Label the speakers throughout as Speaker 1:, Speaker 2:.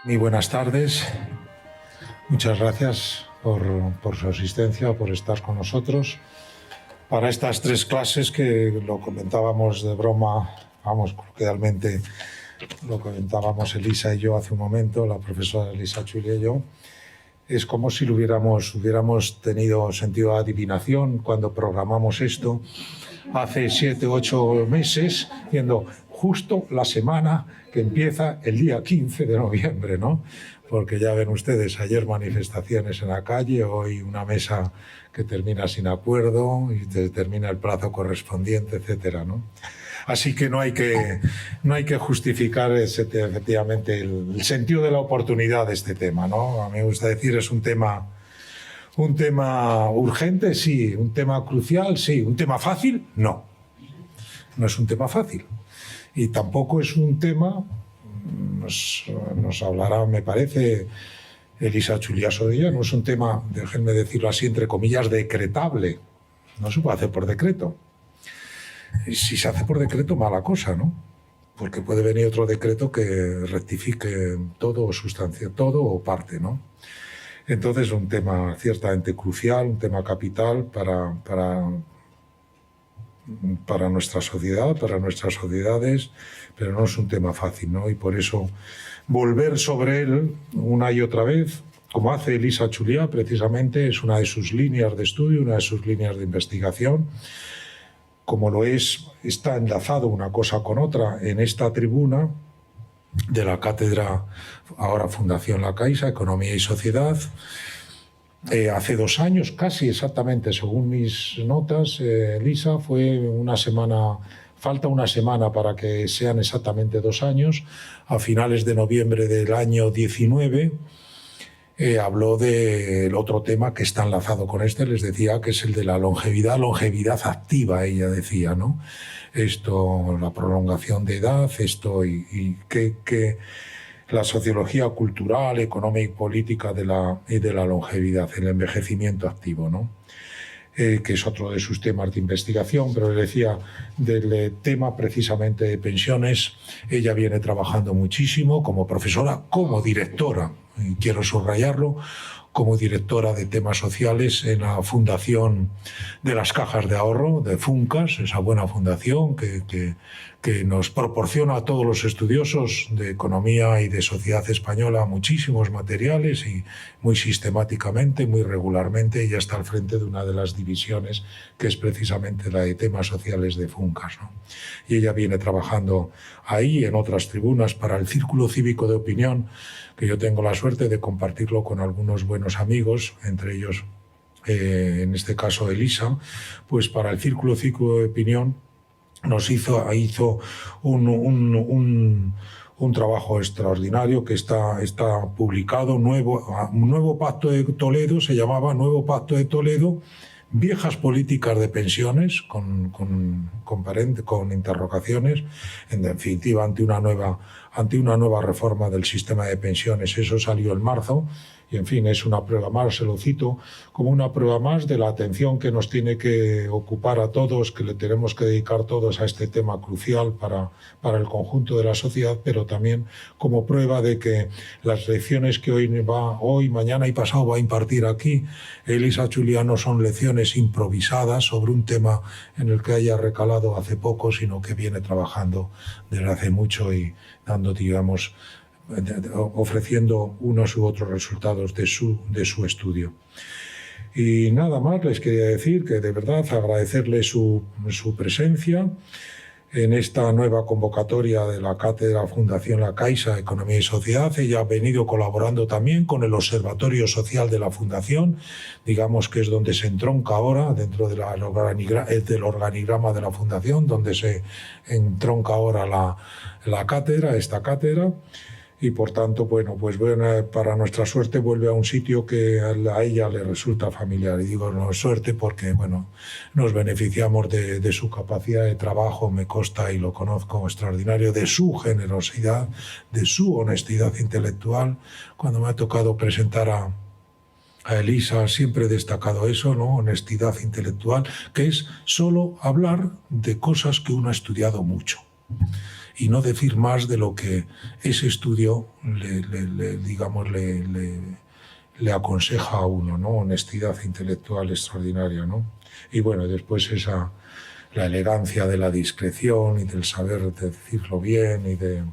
Speaker 1: Muy buenas tardes. Muchas gracias por su asistencia, por estar con nosotros. Para estas tres clases que lo comentábamos de broma, vamos, coloquialmente, lo comentábamos Elisa y yo hace un momento, la profesora Elisa Chulia y yo, es como si hubiéramos tenido sentido de adivinación cuando programamos esto hace 7 u 8 meses, viendo justo la semana que empieza el día 15 de noviembre, ¿no? Porque ya ven ustedes, ayer manifestaciones en la calle, hoy una mesa que termina sin acuerdo y termina el plazo correspondiente, etcétera, ¿no? Así que no hay que justificar efectivamente el sentido de la oportunidad de este tema, ¿no? A mí me gusta decir, es un tema urgente, sí, un tema crucial, sí, un tema fácil, no. No es un tema fácil. Y tampoco es un tema, nos hablará, me parece, Elisa Chuliaso de ella, no es un tema, déjenme decirlo así, entre comillas, decretable. No se puede hacer por decreto. Y si se hace por decreto, mala cosa, ¿no? Porque puede venir otro decreto que rectifique todo o sustancia, todo o parte, ¿no? Entonces, un tema ciertamente crucial, un tema capital para nuestra sociedad, para nuestras sociedades, pero no es un tema fácil, ¿no? Y por eso volver sobre él una y otra vez, como hace Elisa Chulia, precisamente, es una de sus líneas de estudio, una de sus líneas de investigación. Como lo es, está enlazado una cosa con otra en esta tribuna de la cátedra, ahora Fundación La Caixa, Economía y Sociedad. Hace 2 años, casi exactamente, según mis notas, Elisa, fue una semana, falta una semana para que sean exactamente 2 años, a finales de noviembre del año 19, habló del otro tema que está enlazado con este, les decía, que es el de la longevidad activa, ella decía, ¿no? Esto, la prolongación de edad, esto y que la sociología cultural, económica y política de la longevidad, el envejecimiento activo, ¿no? Que es otro de sus temas de investigación, pero le decía del tema precisamente de pensiones. Ella viene trabajando muchísimo como profesora, como directora, y quiero subrayarlo, como directora de temas sociales en la Fundación de las Cajas de Ahorro, de FUNCAS, esa buena fundación que nos proporciona a todos los estudiosos de economía y de sociedad española muchísimos materiales y muy sistemáticamente, muy regularmente. Ella está al frente de una de las divisiones que es precisamente la de temas sociales de FUNCAS, ¿no? Y ella viene trabajando ahí, en otras tribunas, para el Círculo Cívico de Opinión, que yo tengo la suerte de compartirlo con algunos buenos amigos, entre ellos, en este caso, Elisa. Pues para el Círculo Cívico de Opinión nos hizo un trabajo extraordinario que está publicado, un nuevo Pacto de Toledo, se llamaba Nuevo Pacto de Toledo, viejas políticas de pensiones, con interrogaciones, en definitiva, ante una nueva reforma del sistema de pensiones. Eso salió en marzo. Y, en fin, es una prueba más, se lo cito como una prueba más de la atención que nos tiene que ocupar a todos, que le tenemos que dedicar todos a este tema crucial para el conjunto de la sociedad, pero también como prueba de que las lecciones que hoy, mañana y pasado va a impartir aquí Elisa Chulia no son lecciones improvisadas sobre un tema en el que haya recalado hace poco, sino que viene trabajando desde hace mucho y dando, digamos, ofreciendo unos u otros resultados de su estudio. Y nada más, les quería decir que de verdad agradecerle su presencia en esta nueva convocatoria de la Cátedra Fundación La Caixa, Economía y Sociedad. Ella ha venido colaborando también con el Observatorio Social de la Fundación, digamos que es donde se entronca ahora, dentro del organigrama de la Fundación, donde se entronca ahora esta cátedra. Y por tanto, bueno, para nuestra suerte vuelve a un sitio que a ella le resulta familiar. Y digo no suerte porque, bueno, nos beneficiamos de su capacidad de trabajo, me consta y lo conozco extraordinario, de su generosidad, de su honestidad intelectual. Cuando me ha tocado presentar a Elisa, siempre he destacado eso, ¿no? Honestidad intelectual, que es solo hablar de cosas que uno ha estudiado mucho. y no decir más de lo que ese estudio le aconseja a uno, ¿no? Honestidad intelectual extraordinaria, ¿no? Y bueno, después la elegancia de la discreción y del saber decirlo bien y de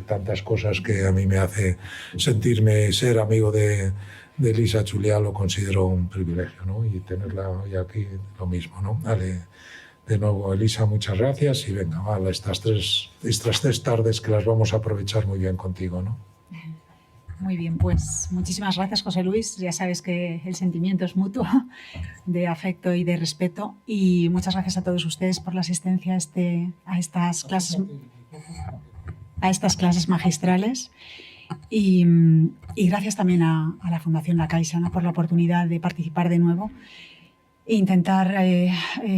Speaker 1: tantas cosas que a mí me hace sentirme ser amigo de Elisa Juliá, lo considero un privilegio, ¿no? Y tenerla hoy aquí, lo mismo, ¿no? Vale. De nuevo, Elisa, muchas gracias y venga, vale, estas tres tardes que las vamos a aprovechar muy bien contigo, ¿no?
Speaker 2: Muy bien, pues muchísimas gracias, José Luis. Ya sabes que el sentimiento es mutuo, de afecto y de respeto. Y muchas gracias a todos ustedes por la asistencia a estas clases magistrales. Y gracias también a la Fundación La Caixa, ¿no?, por la oportunidad de participar de nuevo e intentar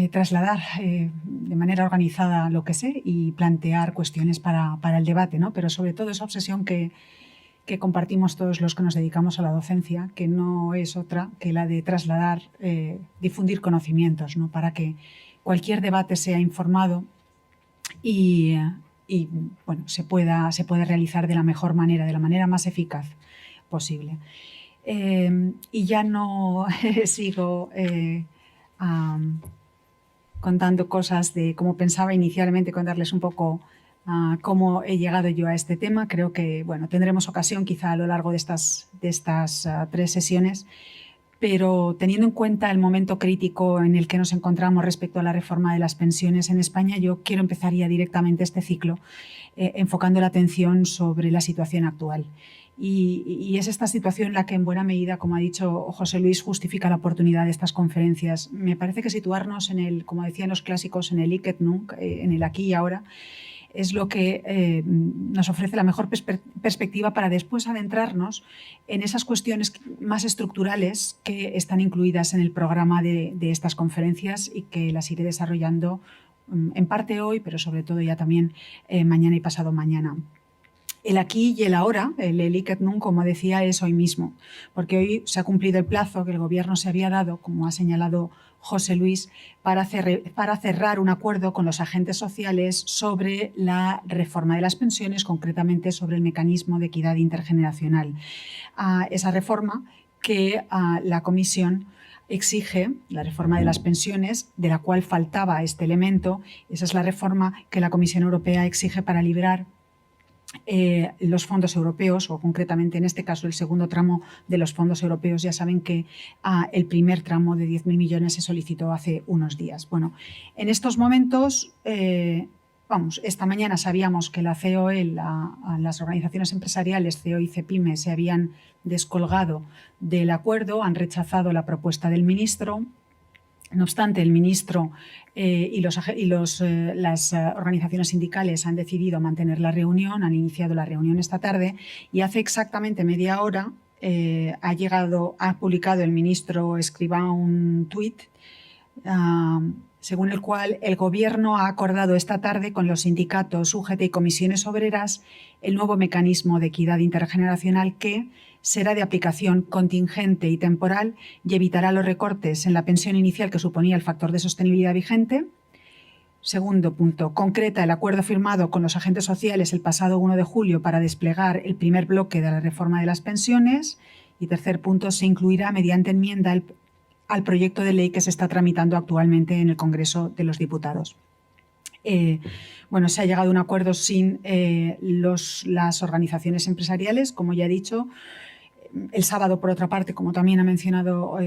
Speaker 2: trasladar de manera organizada lo que sé y plantear cuestiones para el debate, ¿no? Pero sobre todo esa obsesión que compartimos todos los que nos dedicamos a la docencia, que no es otra que la de trasladar, difundir conocimientos, ¿no?, para que cualquier debate sea informado y bueno, se pueda realizar de la mejor manera, de la manera más eficaz posible. Y ya no sigo contando cosas de cómo pensaba inicialmente contarles un poco cómo he llegado yo a este tema. Creo que bueno, tendremos ocasión quizá a lo largo de estas 3 sesiones, pero teniendo en cuenta el momento crítico en el que nos encontramos respecto a la reforma de las pensiones en España, yo quiero empezar ya directamente este ciclo enfocando la atención sobre la situación actual. Y es esta situación la que en buena medida, como ha dicho José Luis, justifica la oportunidad de estas conferencias. Me parece que situarnos en el, como decían los clásicos, en el hic et nunc, en el aquí y ahora, es lo que nos ofrece la mejor perspectiva para después adentrarnos en esas cuestiones más estructurales que están incluidas en el programa de estas conferencias y que las iré desarrollando en parte hoy, pero sobre todo ya también mañana y pasado mañana. El aquí y el ahora, el hic et nunc, como decía, es hoy mismo, porque hoy se ha cumplido el plazo que el Gobierno se había dado, como ha señalado José Luis, para cerrar un acuerdo con los agentes sociales sobre la reforma de las pensiones, concretamente sobre el mecanismo de equidad intergeneracional. Esa reforma que la Comisión exige, la reforma de las pensiones, de la cual faltaba este elemento, esa es la reforma que la Comisión Europea exige para liberar los fondos europeos, o concretamente en este caso el segundo tramo de los fondos europeos. Ya saben que el primer tramo de 10.000 millones se solicitó hace unos días. Bueno, en estos momentos, esta mañana sabíamos que la COE, las organizaciones empresariales, COE y CEPIME, se habían descolgado del acuerdo, han rechazado la propuesta del ministro. No obstante, el ministro y las organizaciones sindicales han decidido mantener la reunión, han iniciado la reunión esta tarde y hace exactamente media hora ha publicado el ministro Escrivá un tuit según el cual el Gobierno ha acordado esta tarde con los sindicatos, UGT y comisiones obreras el nuevo mecanismo de equidad intergeneracional que será de aplicación contingente y temporal y evitará los recortes en la pensión inicial que suponía el factor de sostenibilidad vigente. Segundo punto, concreta el acuerdo firmado con los agentes sociales el pasado 1 de julio para desplegar el primer bloque de la reforma de las pensiones. Y tercer punto, se incluirá mediante enmienda al proyecto de ley que se está tramitando actualmente en el Congreso de los Diputados. Se ha llegado a un acuerdo sin las organizaciones empresariales, como ya he dicho. El sábado, por otra parte, como también ha mencionado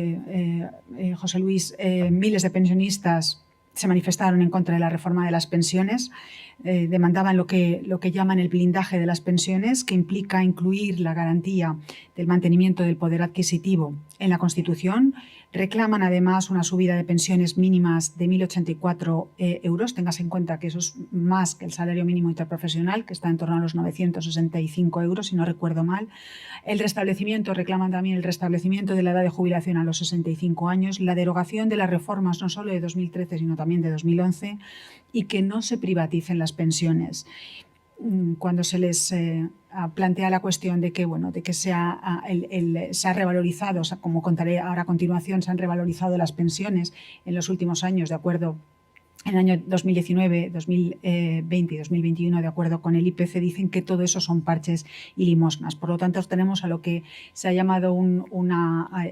Speaker 2: José Luis, miles de pensionistas se manifestaron en contra de la reforma de las pensiones, demandaban lo que llaman el blindaje de las pensiones, que implica incluir la garantía del mantenimiento del poder adquisitivo en la Constitución. Reclaman además una subida de pensiones mínimas de 1.084 euros. Téngase en cuenta que eso es más que el salario mínimo interprofesional, que está en torno a los 965 euros, si no recuerdo mal. Reclaman también el restablecimiento de la edad de jubilación a los 65 años, la derogación de las reformas no solo de 2013, sino también de 2011, y que no se privaticen las pensiones. Cuando se les plantea la cuestión de que, se ha revalorizado, como contaré ahora a continuación, se han revalorizado las pensiones en los últimos años de acuerdo en el año 2019, 2020 y 2021, de acuerdo con el IPC, dicen que todo eso son parches y limosnas. Por lo tanto, tenemos a lo que se ha llamado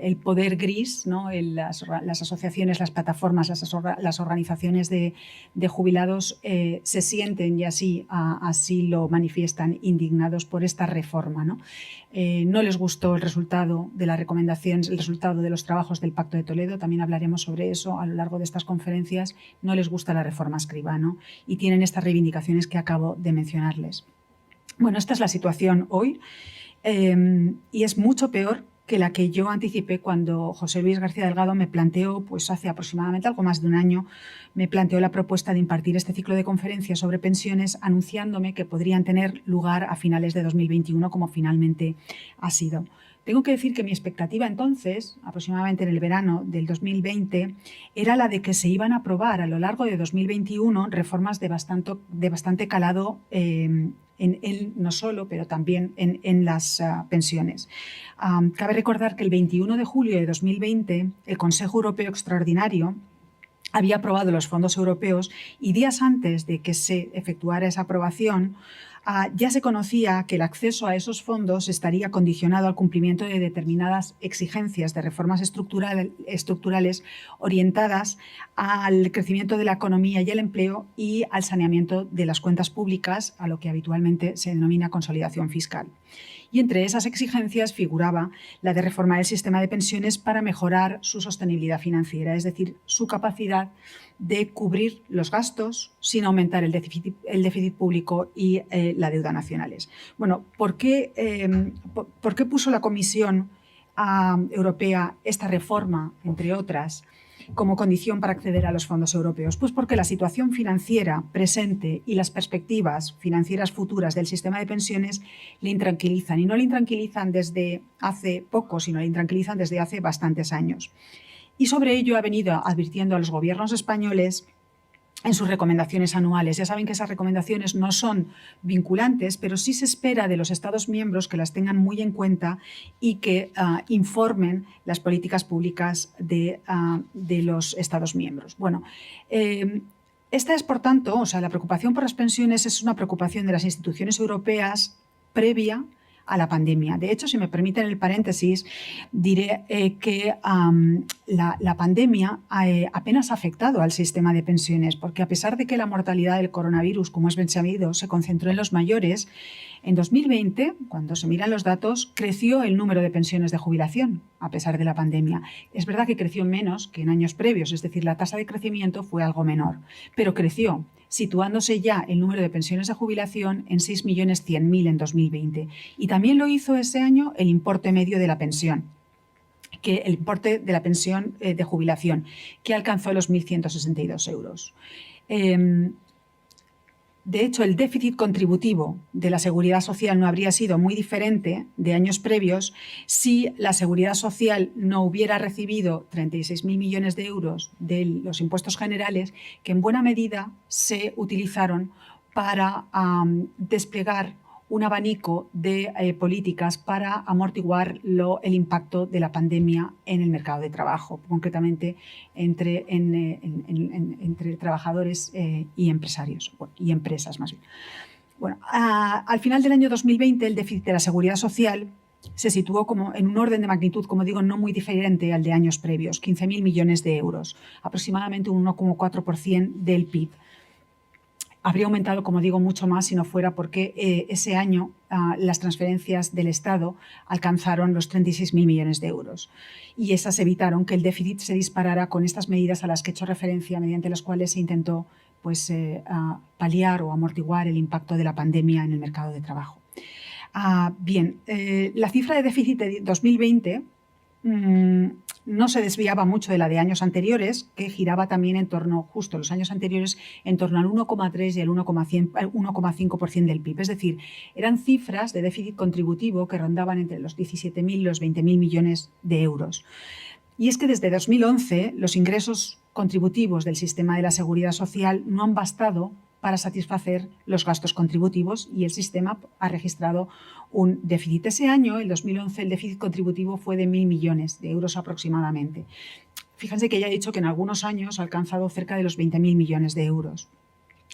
Speaker 2: el poder gris, ¿no? Las asociaciones, las plataformas, las organizaciones de jubilados se sienten y así lo manifiestan, indignados por esta reforma, ¿no? No les gustó el resultado de las recomendaciones, el resultado de los trabajos del Pacto de Toledo. También hablaremos sobre eso a lo largo de estas conferencias. No les gusta la reforma Escribano y tienen estas reivindicaciones que acabo de mencionarles. Bueno, esta es la situación hoy y es mucho peor que la que yo anticipé cuando José Luis García Delgado me planteó, pues hace aproximadamente algo más de un año, me planteó la propuesta de impartir este ciclo de conferencias sobre pensiones, anunciándome que podrían tener lugar a finales de 2021, como finalmente ha sido. Tengo que decir que mi expectativa entonces, aproximadamente en el verano del 2020, era la de que se iban a aprobar a lo largo de 2021 reformas de bastante calado en él no solo, pero también en las pensiones. Cabe recordar que el 21 de julio de 2020 el Consejo Europeo Extraordinario había aprobado los fondos europeos y días antes de que se efectuara esa aprobación ya se conocía que el acceso a esos fondos estaría condicionado al cumplimiento de determinadas exigencias de reformas estructurales orientadas al crecimiento de la economía y el empleo y al saneamiento de las cuentas públicas, a lo que habitualmente se denomina consolidación fiscal. Y entre esas exigencias figuraba la de reformar el sistema de pensiones para mejorar su sostenibilidad financiera, es decir, su capacidad de cubrir los gastos sin aumentar el déficit público y la deuda nacionales. Bueno, ¿por qué puso la Comisión Europea esta reforma, entre otras, como condición para acceder a los fondos europeos? Pues porque la situación financiera presente y las perspectivas financieras futuras del sistema de pensiones le intranquilizan, y no le intranquilizan desde hace poco, sino le intranquilizan desde hace bastantes años. Y sobre ello ha venido advirtiendo a los gobiernos españoles en sus recomendaciones anuales. Ya saben que esas recomendaciones no son vinculantes, pero sí se espera de los Estados miembros que las tengan muy en cuenta y que informen las políticas públicas de los Estados miembros. Bueno, esta es, por tanto, la preocupación por las pensiones es una preocupación de las instituciones europeas previa a la pandemia. De hecho, si me permiten el paréntesis, diré que la pandemia apenas ha afectado al sistema de pensiones, porque a pesar de que la mortalidad del coronavirus, como es bien sabido, se concentró en los mayores, en 2020, cuando se miran los datos, creció el número de pensiones de jubilación, a pesar de la pandemia. Es verdad que creció menos que en años previos, es decir, la tasa de crecimiento fue algo menor, pero creció, situándose ya el número de pensiones de jubilación en 6.100.000 en 2020. Y también lo hizo ese año el importe medio de la pensión, el importe de la pensión de jubilación, que alcanzó los 1.162 euros. De hecho, el déficit contributivo de la Seguridad Social no habría sido muy diferente de años previos si la Seguridad Social no hubiera recibido 36.000 millones de euros de los impuestos generales, que en buena medida se utilizaron para desplegar un abanico de políticas para amortiguar el impacto de la pandemia en el mercado de trabajo, concretamente entre trabajadores y empresarios, y empresas más bien. Bueno, al final del año 2020 el déficit de la Seguridad Social se situó como en un orden de magnitud, como digo, no muy diferente al de años previos, 15.000 millones de euros, aproximadamente un 1,4% del PIB. Habría aumentado, como digo, mucho más si no fuera porque ese año las transferencias del Estado alcanzaron los 36.000 millones de euros. Y esas evitaron que el déficit se disparara con estas medidas a las que he hecho referencia, mediante las cuales se intentó paliar o amortiguar el impacto de la pandemia en el mercado de trabajo. Bien, la cifra de déficit de 2020 no se desviaba mucho de la de años anteriores, que giraba también en torno, justo los años anteriores, en torno al 1,3 y al 1,5% del PIB. Es decir, eran cifras de déficit contributivo que rondaban entre los 17.000 y los 20.000 millones de euros. Y es que desde 2011 los ingresos contributivos del sistema de la Seguridad Social no han bastado para satisfacer los gastos contributivos y el sistema ha registrado un déficit. Ese año, el 2011, el déficit contributivo fue de 1.000 millones de euros aproximadamente. fíjense que ya he dicho que en algunos años ha alcanzado cerca de los 20.000 millones de euros.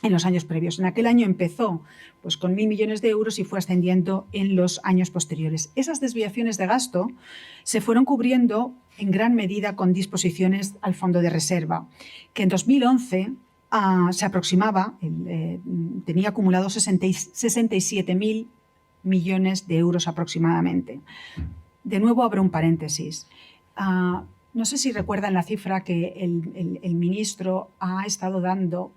Speaker 2: En los años previos. En aquel año empezó pues, con 1.000 millones de euros y fue ascendiendo en los años posteriores. Esas desviaciones de gasto se fueron cubriendo en gran medida con disposiciones al fondo de reserva, que en 2011 se aproximaba, tenía acumulados 67.000 millones de euros aproximadamente. De nuevo abro un paréntesis. No sé si recuerdan la cifra que el ministro ha estado dando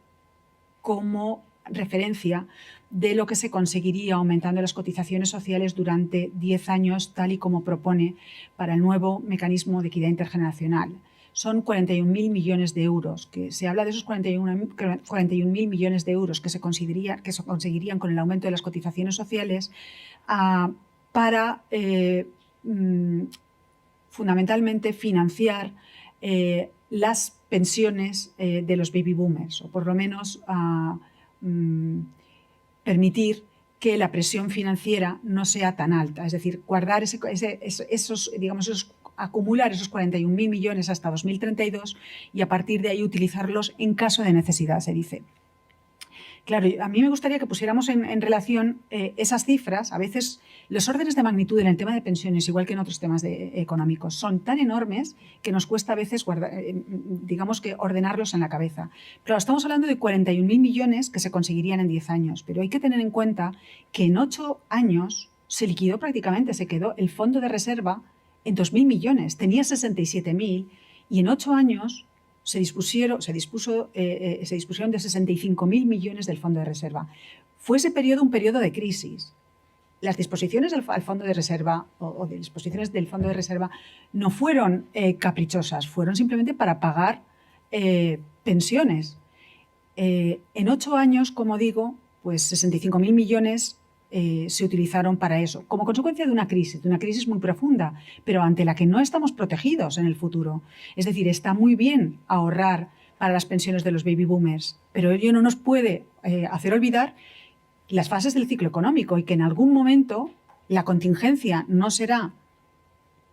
Speaker 2: como referencia de lo que se conseguiría aumentando las cotizaciones sociales durante 10 años, tal y como propone para el nuevo mecanismo de equidad intergeneracional. Son 41.000 millones de euros, que se habla de esos 41.000 millones de euros que se conseguirían con el aumento de las cotizaciones sociales para fundamentalmente financiar las pensiones de los baby boomers, o por lo menos permitir que la presión financiera no sea tan alta, es decir, guardar acumular esos 41.000 millones hasta 2032 y a partir de ahí utilizarlos en caso de necesidad, se dice. Claro, a mí me gustaría que pusiéramos en relación esas cifras. A veces los órdenes de magnitud en el tema de pensiones, igual que en otros temas económicos, son tan enormes que nos cuesta a veces digamos que ordenarlos en la cabeza. Claro, estamos hablando de 41.000 millones que se conseguirían en 10 años, pero hay que tener en cuenta que en 8 años se liquidó prácticamente, se quedó el fondo de reserva en 2.000 millones, tenía 67.000 y en 8 años se dispusieron de 65.000 millones del fondo de reserva. Fue ese periodo un periodo de crisis. Las disposiciones al fondo de reserva o de disposiciones del fondo de reserva no fueron caprichosas, fueron simplemente para pagar pensiones. En 8 años, como digo, pues 65.000 millones se utilizaron para eso, como consecuencia de una crisis muy profunda, pero ante la que no estamos protegidos en el futuro. Es decir, está muy bien ahorrar para las pensiones de los baby boomers, pero ello no nos puede hacer olvidar las fases del ciclo económico y que en algún momento la contingencia no será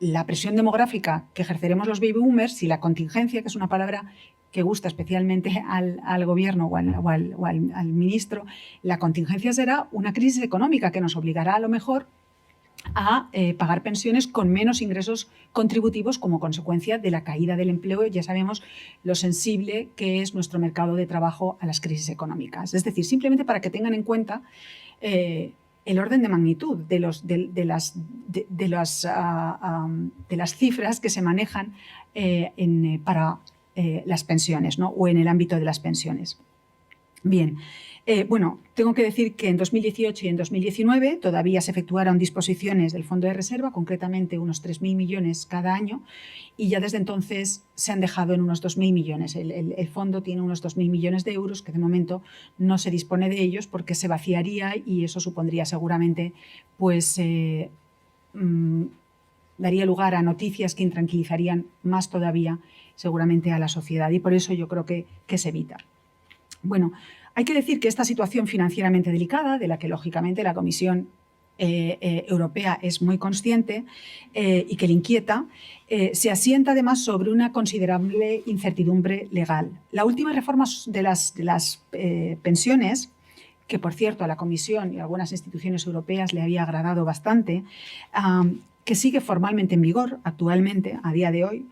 Speaker 2: la presión demográfica que ejerceremos los baby boomers, si la contingencia, que es una palabra que gusta especialmente al gobierno o al ministro, la contingencia será una crisis económica que nos obligará a lo mejor a pagar pensiones con menos ingresos contributivos como consecuencia de la caída del empleo. Ya sabemos lo sensible que es nuestro mercado de trabajo a las crisis económicas. Es decir, simplemente para que tengan en cuenta el orden de magnitud de las cifras que se manejan para las pensiones, ¿no? O en el ámbito de las pensiones. Bien, bueno, tengo que decir que en 2018 y en 2019 todavía se efectuaron disposiciones del fondo de reserva, concretamente unos 3.000 millones cada año, y ya desde entonces se han dejado en unos 2.000 millones. El fondo tiene unos 2.000 millones de euros que de momento no se dispone de ellos porque se vaciaría y eso supondría seguramente pues daría lugar a noticias que intranquilizarían más todavía seguramente a la sociedad y por eso yo creo que se evita. Bueno, hay que decir que esta situación financieramente delicada, de la que lógicamente la Comisión Europea es muy consciente y que le inquieta, se asienta además sobre una considerable incertidumbre legal. La última reforma de las pensiones, que por cierto a la Comisión y a algunas instituciones europeas le había agradado bastante, que sigue formalmente en vigor actualmente, a día de hoy,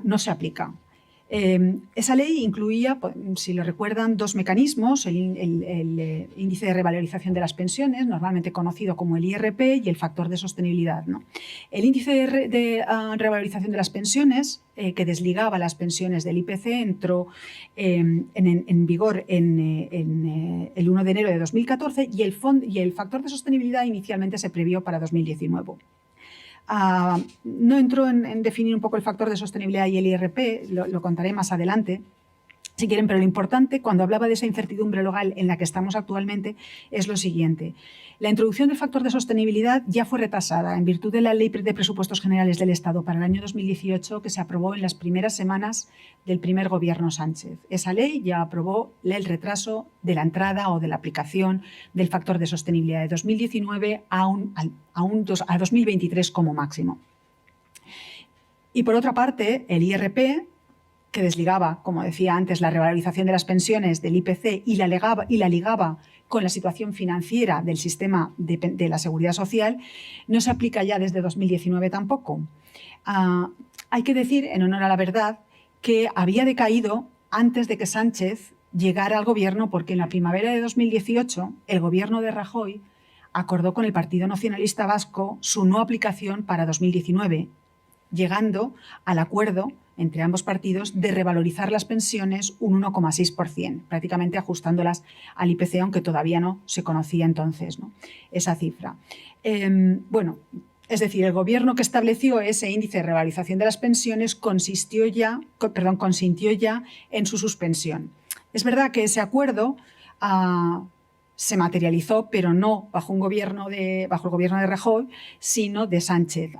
Speaker 2: no se aplica. Esa ley incluía, si lo recuerdan, dos mecanismos, el índice de revalorización de las pensiones, normalmente conocido como el IRP, y el factor de sostenibilidad, ¿no? El índice de revalorización de las pensiones, que desligaba las pensiones del IPC, entró en vigor en el 1 de enero de 2014 y el factor de sostenibilidad inicialmente se previó para 2019. No entró en definir un poco el factor de sostenibilidad y el IRP, lo contaré más adelante, si quieren, pero lo importante cuando hablaba de esa incertidumbre legal en la que estamos actualmente es lo siguiente. La introducción del factor de sostenibilidad ya fue retrasada en virtud de la Ley de Presupuestos Generales del Estado para el año 2018 que se aprobó en las primeras semanas del primer gobierno Sánchez. Esa ley ya aprobó el retraso de la entrada o de la aplicación del factor de sostenibilidad de 2019 a 2023 como máximo. Y por otra parte, el IRP que desligaba, como decía antes, la revalorización de las pensiones del IPC y la ligaba con la situación financiera del sistema de la seguridad social, no se aplica ya desde 2019 tampoco. Hay que decir, en honor a la verdad, que había decaído antes de que Sánchez llegara al gobierno, porque en la primavera de 2018 el gobierno de Rajoy acordó con el Partido Nacionalista Vasco su no aplicación para 2019, llegando al acuerdo entre ambos partidos de revalorizar las pensiones un 1,6%, prácticamente ajustándolas al IPC, aunque todavía no se conocía entonces, ¿no?, esa cifra. Bueno, es decir, el gobierno que estableció ese índice de revalorización de las pensiones consintió ya en su suspensión. Es verdad que ese acuerdo se materializó, pero no bajo el gobierno de Rajoy, sino de Sánchez.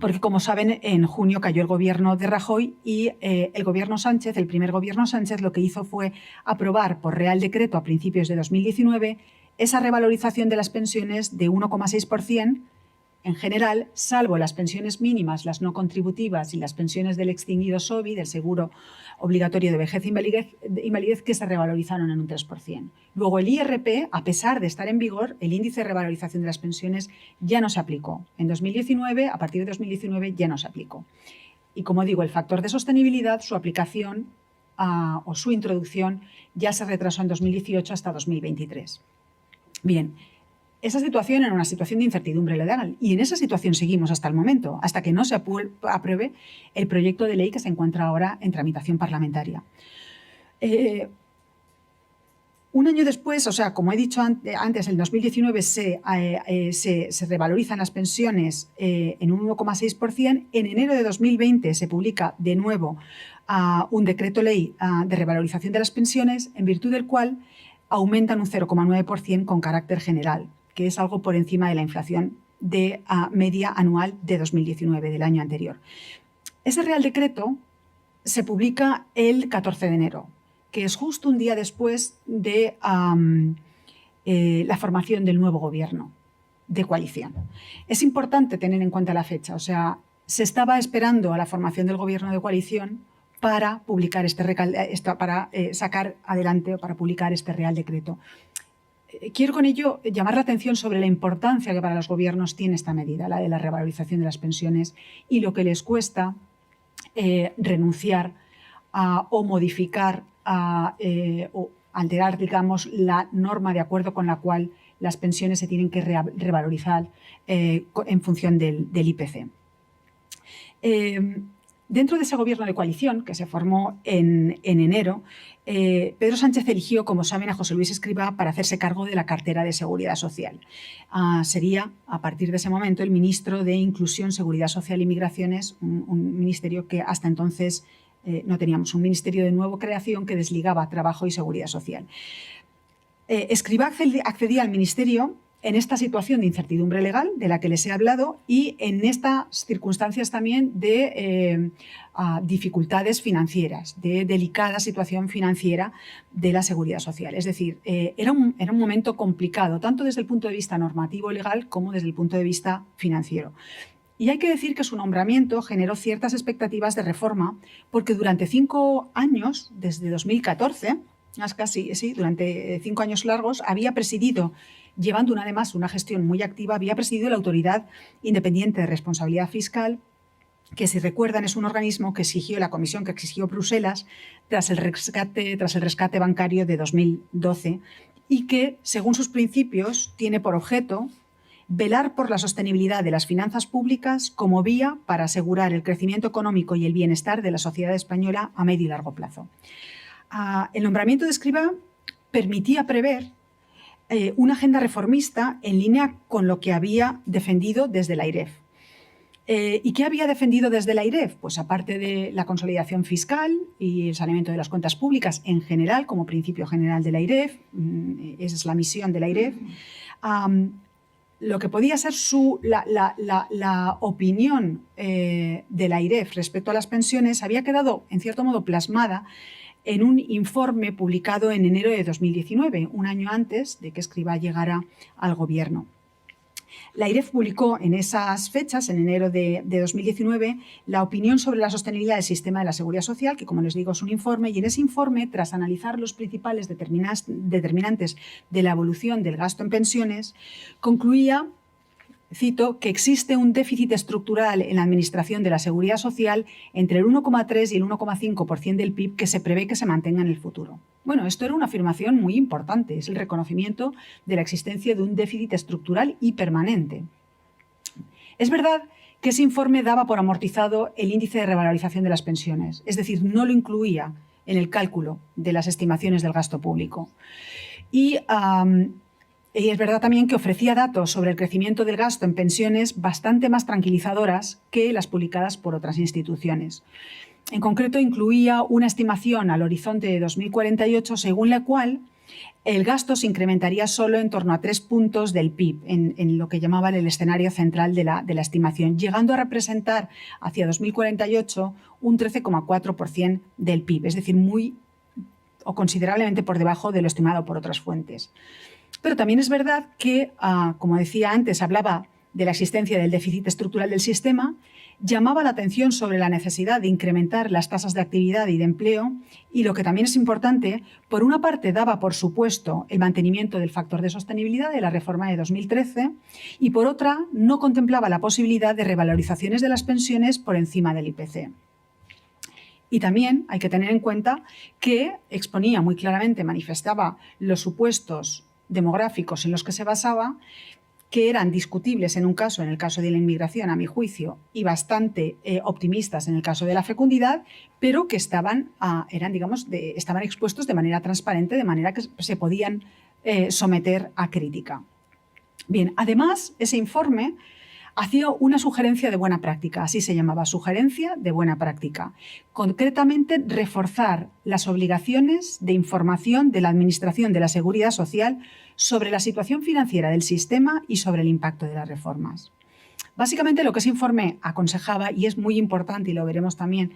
Speaker 2: Porque, como saben, en junio cayó el gobierno de Rajoy y el gobierno Sánchez, el primer gobierno Sánchez, lo que hizo fue aprobar por Real Decreto a principios de 2019 esa revalorización de las pensiones de 1,6%, en general, salvo las pensiones mínimas, las no contributivas y las pensiones del extinguido SOVI, del seguro obligatorio de vejez e invalidez, que se revalorizaron en un 3%. Luego el IRP, a pesar de estar en vigor, el índice de revalorización de las pensiones ya no se aplicó. En 2019, a partir de 2019, ya no se aplicó. Y como digo, el factor de sostenibilidad, su aplicación o su introducción ya se retrasó en 2018 hasta 2023. Bien. Esa situación era una situación de incertidumbre legal y en esa situación seguimos hasta el momento, hasta que no se apruebe el proyecto de ley que se encuentra ahora en tramitación parlamentaria. Un año después, o sea, como he dicho antes, en 2019 se revalorizan las pensiones en un 1,6%. En enero de 2020 se publica de nuevo un decreto ley de revalorización de las pensiones, en virtud del cual aumentan un 0,9% con carácter general, que es algo por encima de la inflación de media anual de 2019, del año anterior. Ese Real Decreto se publica el 14 de enero, que es justo un día después de la formación del nuevo gobierno de coalición. Es importante tener en cuenta la fecha, o sea, se estaba esperando a la formación del gobierno de coalición para publicar sacar adelante o para publicar este Real Decreto. Quiero con ello llamar la atención sobre la importancia que para los gobiernos tiene esta medida, la de la revalorización de las pensiones, y lo que les cuesta renunciar o modificar o alterar, digamos, la norma de acuerdo con la cual las pensiones se tienen que revalorizar en función del IPC. Dentro de ese gobierno de coalición, que se formó en enero, Pedro Sánchez eligió, como saben, a José Luis Escrivá para hacerse cargo de la cartera de Seguridad Social. Sería, a partir de ese momento, el ministro de Inclusión, Seguridad Social y Migraciones, un ministerio que hasta entonces no teníamos, un ministerio de nueva creación que desligaba trabajo y seguridad social. Escrivá accedía al ministerio en esta situación de incertidumbre legal de la que les he hablado y en estas circunstancias también de dificultades financieras, de delicada situación financiera de la seguridad social. Es decir, era un momento complicado, tanto desde el punto de vista normativo legal como desde el punto de vista financiero. Y hay que decir que su nombramiento generó ciertas expectativas de reforma porque durante 5 años, desde 2014, durante 5 años largos, había presidido, llevando además una gestión muy activa, había presidido la Autoridad Independiente de Responsabilidad Fiscal, que, si recuerdan, es un organismo que exigió, la comisión que exigió Bruselas tras el rescate bancario de 2012 y que, según sus principios, tiene por objeto velar por la sostenibilidad de las finanzas públicas como vía para asegurar el crecimiento económico y el bienestar de la sociedad española a medio y largo plazo. El nombramiento de Escrivá permitía prever una agenda reformista en línea con lo que había defendido desde la AIREF. ¿Y qué había defendido desde la AIREF? Pues aparte de la consolidación fiscal y el saneamiento de las cuentas públicas en general, como principio general de la AIREF, esa es la misión de la AIREF, lo que podía ser la opinión de la AIREF respecto a las pensiones había quedado, en cierto modo, plasmada en un informe publicado en enero de 2019, un año antes de que Escrivá llegara al gobierno. La IREF publicó en esas fechas, en enero de 2019, la opinión sobre la sostenibilidad del sistema de la Seguridad Social, que, como les digo, es un informe, y en ese informe, tras analizar los principales determinantes de la evolución del gasto en pensiones, concluía, cito, que existe un déficit estructural en la administración de la Seguridad Social entre el 1,3 y el 1,5% del PIB que se prevé que se mantenga en el futuro. Bueno, esto era una afirmación muy importante, es el reconocimiento de la existencia de un déficit estructural y permanente. Es verdad que ese informe daba por amortizado el índice de revalorización de las pensiones, es decir, no lo incluía en el cálculo de las estimaciones del gasto público. Y es verdad también que ofrecía datos sobre el crecimiento del gasto en pensiones bastante más tranquilizadoras que las publicadas por otras instituciones. En concreto, incluía una estimación al horizonte de 2048 según la cual el gasto se incrementaría solo en torno a 3 puntos del PIB, en lo que llamaban el escenario central de la estimación, llegando a representar hacia 2048 un 13,4% del PIB, es decir, muy o considerablemente por debajo de lo estimado por otras fuentes. Pero también es verdad que, como decía antes, hablaba de la existencia del déficit estructural del sistema, llamaba la atención sobre la necesidad de incrementar las tasas de actividad y de empleo y, lo que también es importante, por una parte daba por supuesto el mantenimiento del factor de sostenibilidad de la reforma de 2013 y por otra no contemplaba la posibilidad de revalorizaciones de las pensiones por encima del IPC. Y también hay que tener en cuenta que exponía muy claramente, manifestaba los supuestos demográficos en los que se basaba, que eran discutibles en el caso de la inmigración, a mi juicio, y bastante optimistas en el caso de la fecundidad, pero que estaban expuestos de manera transparente, de manera que se podían someter a crítica. Bien, además, ese informe hacía una sugerencia de buena práctica, así se llamaba, sugerencia de buena práctica. Concretamente, reforzar las obligaciones de información de la Administración de la Seguridad Social sobre la situación financiera del sistema y sobre el impacto de las reformas. Básicamente, lo que ese informe aconsejaba, y es muy importante, y lo veremos también,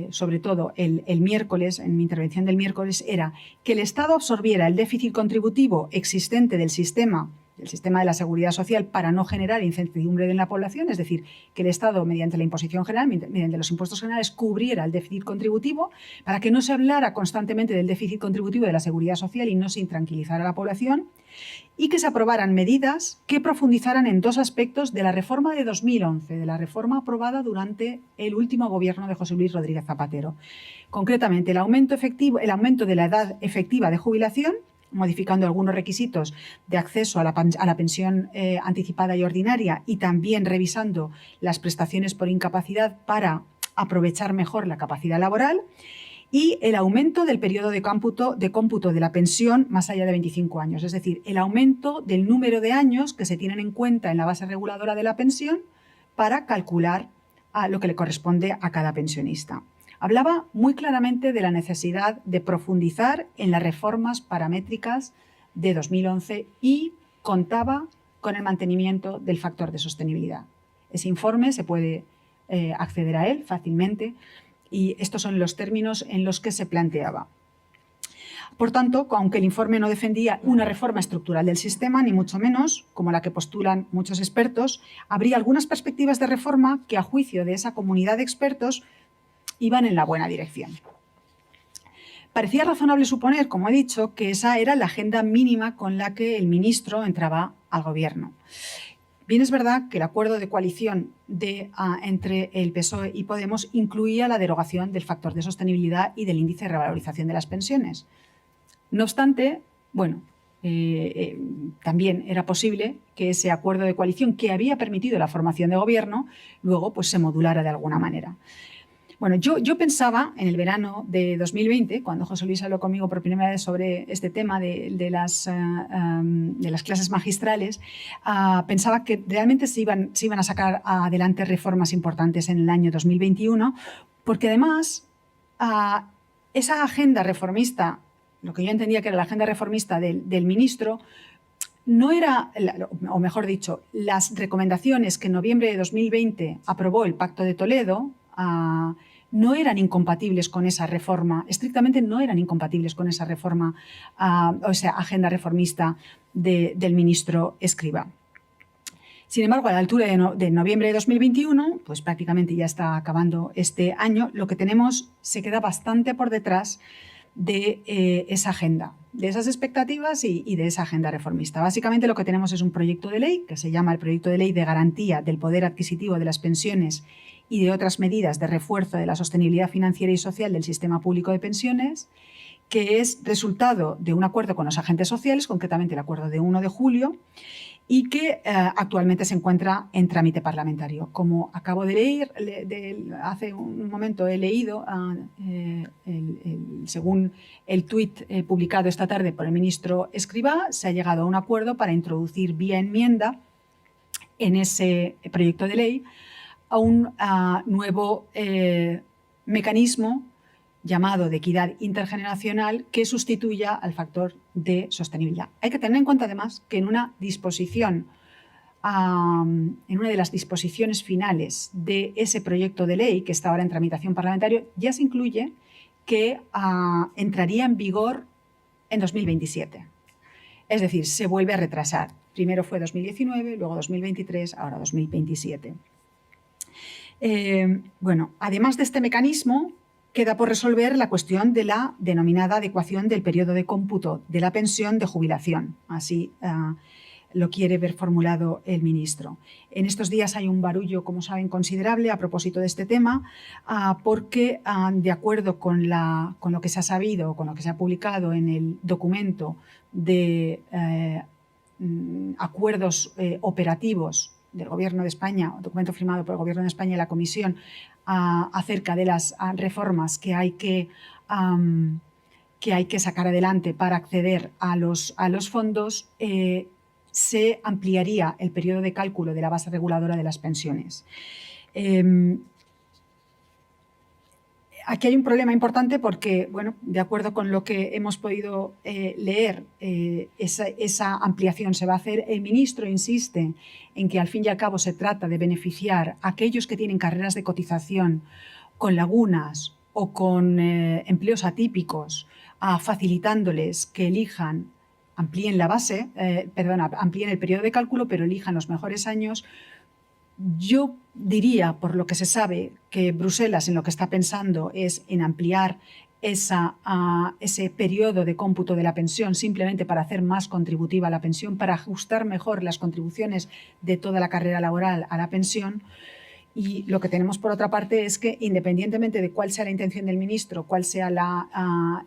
Speaker 2: sobre todo el miércoles, en mi intervención del miércoles, era que el Estado absorbiera el déficit contributivo existente del sistema de la Seguridad Social para no generar incertidumbre en la población, es decir, que el Estado, mediante la imposición general, mediante los impuestos generales, cubriera el déficit contributivo para que no se hablara constantemente del déficit contributivo de la Seguridad Social y no se intranquilizara a la población, y que se aprobaran medidas que profundizaran en dos aspectos de la reforma de 2011, de la reforma aprobada durante el último gobierno de José Luis Rodríguez Zapatero. Concretamente, el aumento de la edad efectiva de jubilación, modificando algunos requisitos de acceso a la pensión anticipada y ordinaria, y también revisando las prestaciones por incapacidad para aprovechar mejor la capacidad laboral, y el aumento del periodo de cómputo de la pensión más allá de 25 años, es decir, el aumento del número de años que se tienen en cuenta en la base reguladora de la pensión para calcular lo que le corresponde a cada pensionista. Hablaba muy claramente de la necesidad de profundizar en las reformas paramétricas de 2011 y contaba con el mantenimiento del factor de sostenibilidad. Ese informe se puede acceder a él fácilmente y estos son los términos en los que se planteaba. Por tanto, aunque el informe no defendía una reforma estructural del sistema, ni mucho menos, como la que postulan muchos expertos, habría algunas perspectivas de reforma que, a juicio de esa comunidad de expertos, iban en la buena dirección. Parecía razonable suponer, como he dicho, que esa era la agenda mínima con la que el ministro entraba al gobierno. Bien, es verdad que el acuerdo de coalición entre el PSOE y Podemos incluía la derogación del factor de sostenibilidad y del índice de revalorización de las pensiones. No obstante, bueno, también era posible que ese acuerdo de coalición que había permitido la formación de gobierno luego pues, se modulara de alguna manera. Bueno, yo pensaba en el verano de 2020, cuando José Luis habló conmigo por primera vez sobre este tema de las clases magistrales, pensaba que realmente se iban a sacar adelante reformas importantes en el año 2021, porque además esa agenda reformista, lo que yo entendía que era la agenda reformista del ministro, no era, o mejor dicho, las recomendaciones que en noviembre de 2020 aprobó el Pacto de Toledo, no eran incompatibles con esa reforma, estrictamente no eran incompatibles con esa reforma, o esa agenda reformista del ministro Escrivá. Sin embargo, a la altura de noviembre de 2021, pues prácticamente ya está acabando este año, lo que tenemos se queda bastante por detrás de esa agenda, de esas expectativas y de esa agenda reformista. Básicamente lo que tenemos es un proyecto de ley que se llama el Proyecto de Ley de Garantía del Poder Adquisitivo de las Pensiones y de otras medidas de refuerzo de la sostenibilidad financiera y social del sistema público de pensiones, que es resultado de un acuerdo con los agentes sociales, concretamente el acuerdo de 1 de julio, y que actualmente se encuentra en trámite parlamentario. Como acabo de leer, hace un momento he leído, según el tuit publicado esta tarde por el ministro Escrivá, se ha llegado a un acuerdo para introducir vía enmienda en ese proyecto de ley a un nuevo mecanismo llamado de equidad intergeneracional que sustituya al factor de sostenibilidad. Hay que tener en cuenta además que en una disposición, en una de las disposiciones finales de ese proyecto de ley que está ahora en tramitación parlamentaria, ya se incluye que entraría en vigor en 2027. Es decir, se vuelve a retrasar. Primero fue 2019, luego 2023, ahora 2027. Bueno, además de este mecanismo, queda por resolver la cuestión de la denominada adecuación del periodo de cómputo de la pensión de jubilación. Así lo quiere ver formulado el ministro. En estos días hay un barullo, como saben, considerable a propósito de este tema, porque de acuerdo con lo que se ha sabido, con lo que se ha publicado en el documento de acuerdos operativos del Gobierno de España, documento firmado por el Gobierno de España y la Comisión, acerca de las reformas que hay que sacar adelante para acceder a los fondos, se ampliaría el periodo de cálculo de la base reguladora de las pensiones. Aquí hay un problema importante porque, bueno, de acuerdo con lo que hemos podido leer, esa ampliación se va a hacer. El ministro insiste en que al fin y al cabo se trata de beneficiar a aquellos que tienen carreras de cotización con lagunas o con empleos atípicos, facilitándoles que elijan, amplíen la base, amplíen el periodo de cálculo, pero elijan los mejores años. Yo diría, por lo que se sabe, que Bruselas en lo que está pensando es en ampliar ese periodo de cómputo de la pensión simplemente para hacer más contributiva la pensión, para ajustar mejor las contribuciones de toda la carrera laboral a la pensión. Y lo que tenemos por otra parte es que, independientemente de cuál sea la intención del ministro, cuál sean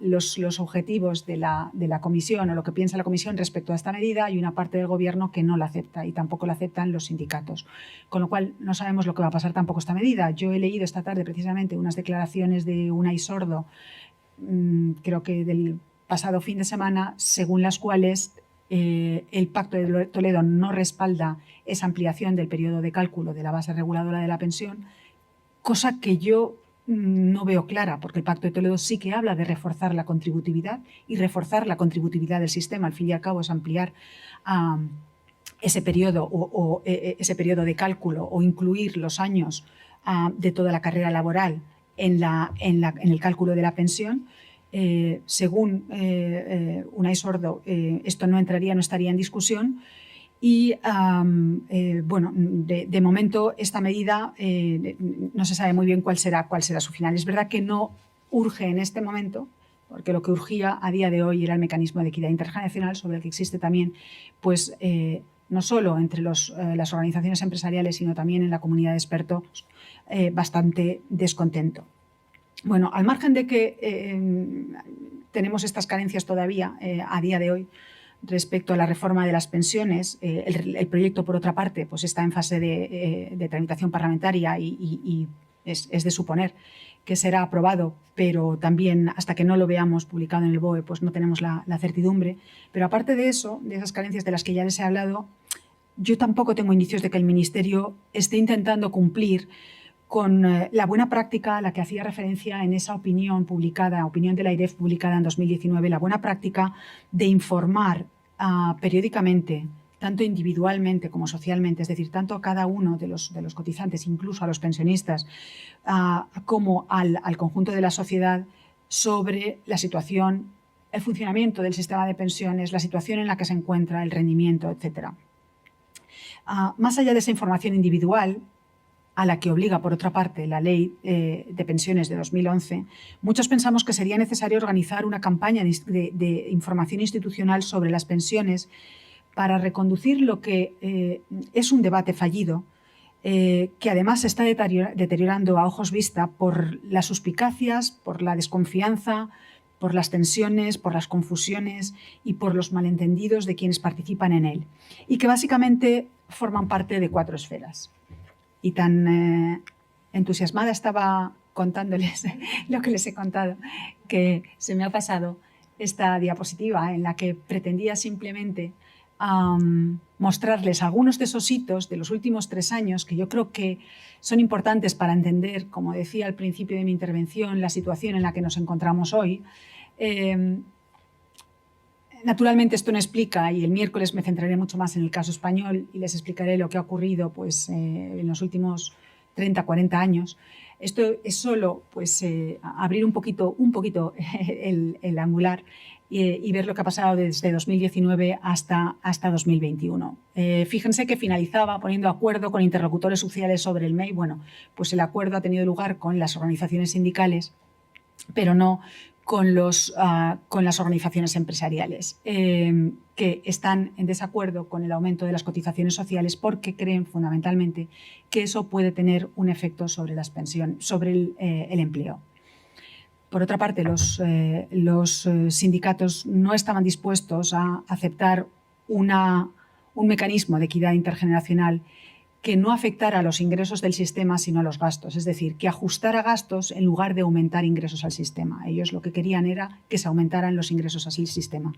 Speaker 2: los objetivos de la comisión o lo que piensa la comisión respecto a esta medida, hay una parte del gobierno que no la acepta y tampoco la aceptan los sindicatos. Con lo cual no sabemos lo que va a pasar tampoco esta medida. Yo he leído esta tarde precisamente unas declaraciones de Unai Sordo, creo que del pasado fin de semana, según las cuales el Pacto de Toledo no respalda esa ampliación del periodo de cálculo de la base reguladora de la pensión, cosa que yo no veo clara, porque el Pacto de Toledo sí que habla de reforzar la contributividad y reforzar la contributividad del sistema. Al fin y al cabo es ampliar ese periodo ese periodo de cálculo o incluir los años de toda la carrera laboral en el cálculo de la pensión. Según Unai Sordo, esto no estaría en discusión y, bueno, de momento esta medida no se sabe muy bien cuál será su final. Es verdad que no urge en este momento, porque lo que urgía a día de hoy era el mecanismo de equidad intergeneracional, sobre el que existe también, pues, no solo entre las organizaciones empresariales, sino también en la comunidad de expertos, bastante descontento. Bueno, al margen de que tenemos estas carencias todavía a día de hoy respecto a la reforma de las pensiones, el proyecto, por otra parte, pues está en fase de tramitación parlamentaria y es de suponer que será aprobado, pero también hasta que no lo veamos publicado en el BOE, pues no tenemos la certidumbre. Pero aparte de eso, de esas carencias de las que ya les he hablado, yo tampoco tengo indicios de que el Ministerio esté intentando cumplir con la buena práctica a la que hacía referencia en esa opinión de la AIREF publicada en 2019, la buena práctica de informar periódicamente, tanto individualmente como socialmente, es decir, tanto a cada uno de los cotizantes, incluso a los pensionistas, como al conjunto de la sociedad, sobre la situación, el funcionamiento del sistema de pensiones, la situación en la que se encuentra, el rendimiento, etc. más allá de esa información individual, a la que obliga, por otra parte, la Ley de Pensiones de 2011, muchos pensamos que sería necesario organizar una campaña de información institucional sobre las pensiones para reconducir lo que es un debate fallido, que además se está deteriorando a ojos vista por las suspicacias, por la desconfianza, por las tensiones, por las confusiones y por los malentendidos de quienes participan en él, y que básicamente forman parte de 4 esferas. Y tan entusiasmada estaba contándoles lo que les he contado, que se me ha pasado esta diapositiva en la que pretendía simplemente mostrarles algunos de esos hitos de los últimos 3 años que yo creo que son importantes para entender, como decía al principio de mi intervención, la situación en la que nos encontramos hoy. Naturalmente esto no explica, y el miércoles me centraré mucho más en el caso español y les explicaré lo que ha ocurrido pues, en los últimos 30, 40 años. Esto es solo pues, abrir un poquito el angular y ver lo que ha pasado desde 2019 hasta 2021. Fíjense que finalizaba poniendo acuerdo con interlocutores sociales sobre el MEI. Bueno, pues el acuerdo ha tenido lugar con las organizaciones sindicales, pero no con las organizaciones empresariales, que están en desacuerdo con el aumento de las cotizaciones sociales porque creen fundamentalmente que eso puede tener un efecto sobre las pensiones, sobre el empleo. Por otra parte, los sindicatos no estaban dispuestos a aceptar un mecanismo de equidad intergeneracional que no afectara a los ingresos del sistema, sino a los gastos. Es decir, que ajustara gastos en lugar de aumentar ingresos al sistema. Ellos lo que querían era que se aumentaran los ingresos al sistema.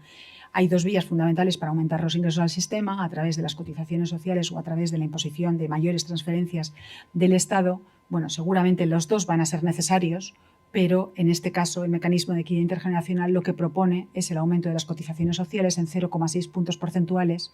Speaker 2: Hay 2 vías fundamentales para aumentar los ingresos al sistema, a través de las cotizaciones sociales o a través de la imposición de mayores transferencias del Estado. Bueno, seguramente los 2 van a ser necesarios, pero en este caso el mecanismo de equidad intergeneracional lo que propone es el aumento de las cotizaciones sociales en 0,6 puntos porcentuales,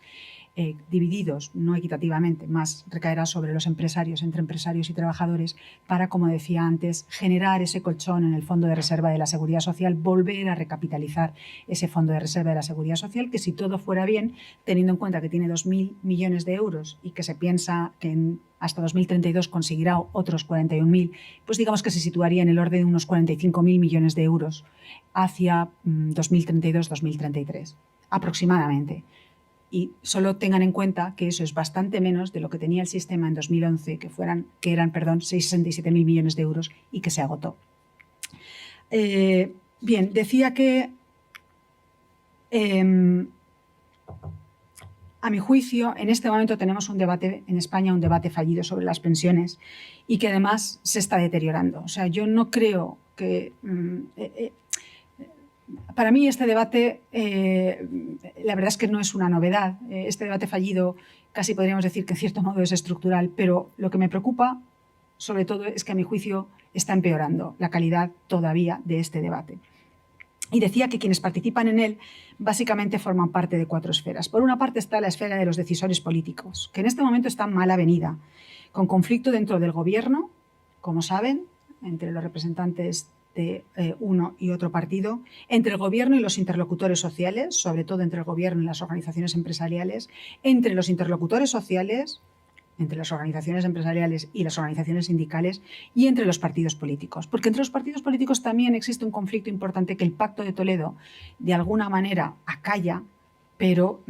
Speaker 2: divididos no equitativamente, más recaerá sobre los empresarios, entre empresarios y trabajadores, para, como decía antes, generar ese colchón en el Fondo de Reserva de la Seguridad Social, volver a recapitalizar ese Fondo de Reserva de la Seguridad Social, que si todo fuera bien, teniendo en cuenta que tiene 2.000 millones de euros y que se piensa que hasta 2032 conseguirá otros 41.000, pues digamos que se situaría en el orden de unos 45.000 millones de euros hacia 2032-2033, aproximadamente. Y solo tengan en cuenta que eso es bastante menos de lo que tenía el sistema en 2011, que eran 67.000 millones de euros y que se agotó. Bien, decía que a mi juicio, en este momento tenemos un debate en España, un debate fallido sobre las pensiones y que además se está deteriorando. O sea, yo no creo que... para mí este debate, la verdad es que no es una novedad. Este debate fallido casi podríamos decir que en cierto modo es estructural, pero lo que me preocupa sobre todo es que a mi juicio está empeorando la calidad todavía de este debate. Y decía que quienes participan en él básicamente forman parte de 4 esferas. Por una parte está la esfera de los decisores políticos, que en este momento está mal avenida, con conflicto dentro del gobierno, como saben, entre los representantes de uno y otro partido, entre el gobierno y los interlocutores sociales, sobre todo entre el gobierno y las organizaciones empresariales, entre los interlocutores sociales, entre las organizaciones empresariales y las organizaciones sindicales y entre los partidos políticos. Porque entre los partidos políticos también existe un conflicto importante que el Pacto de Toledo de alguna manera acalla, pero,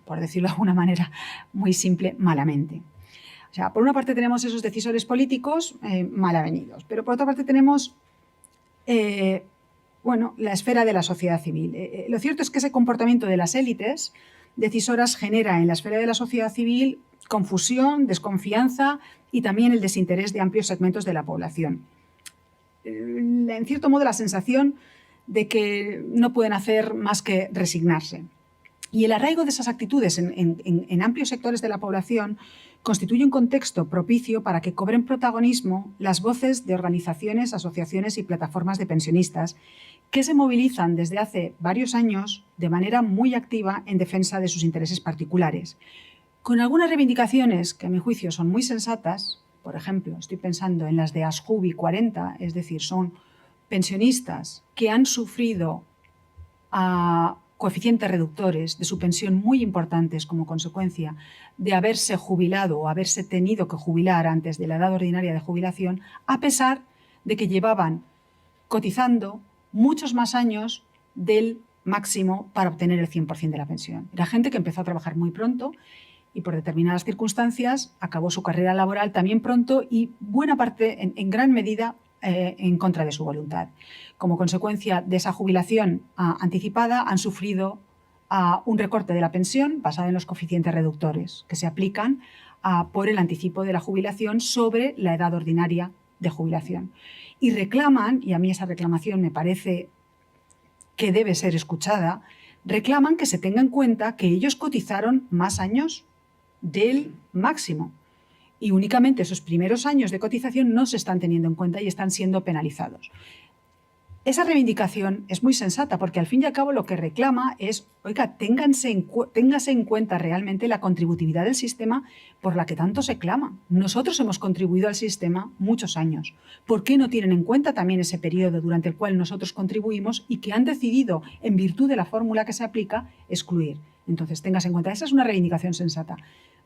Speaker 2: por decirlo de alguna manera muy simple, malamente. O sea, por una parte tenemos esos decisores políticos mal avenidos, pero por otra parte tenemos la esfera de la sociedad civil. Lo cierto es que ese comportamiento de las élites decisoras genera en la esfera de la sociedad civil confusión, desconfianza y también el desinterés de amplios segmentos de la población. En cierto modo, la sensación de que no pueden hacer más que resignarse. Y el arraigo de esas actitudes en amplios sectores de la población constituye un contexto propicio para que cobren protagonismo las voces de organizaciones, asociaciones y plataformas de pensionistas que se movilizan desde hace varios años de manera muy activa en defensa de sus intereses particulares, con algunas reivindicaciones que a mi juicio son muy sensatas. Por ejemplo, estoy pensando en las de Asjubi 40, es decir, son pensionistas que han sufrido coeficientes reductores de su pensión muy importantes como consecuencia de haberse jubilado o haberse tenido que jubilar antes de la edad ordinaria de jubilación, a pesar de que llevaban cotizando muchos más años del máximo para obtener el 100% de la pensión. Era gente que empezó a trabajar muy pronto y por determinadas circunstancias acabó su carrera laboral también pronto y buena parte, en gran medida, en contra de su voluntad. Como consecuencia de esa jubilación anticipada, han sufrido un recorte de la pensión basado en los coeficientes reductores que se aplican por el anticipo de la jubilación sobre la edad ordinaria de jubilación. Y reclaman, y a mí esa reclamación me parece que debe ser escuchada, reclaman que se tenga en cuenta que ellos cotizaron más años del máximo y únicamente esos primeros años de cotización no se están teniendo en cuenta y están siendo penalizados. Esa reivindicación es muy sensata porque al fin y al cabo lo que reclama es, oiga, téngase en cuenta realmente la contributividad del sistema por la que tanto se clama. Nosotros hemos contribuido al sistema muchos años. ¿Por qué no tienen en cuenta también ese periodo durante el cual nosotros contribuimos y que han decidido, en virtud de la fórmula que se aplica, excluir? Entonces, téngase en cuenta. Esa es una reivindicación sensata.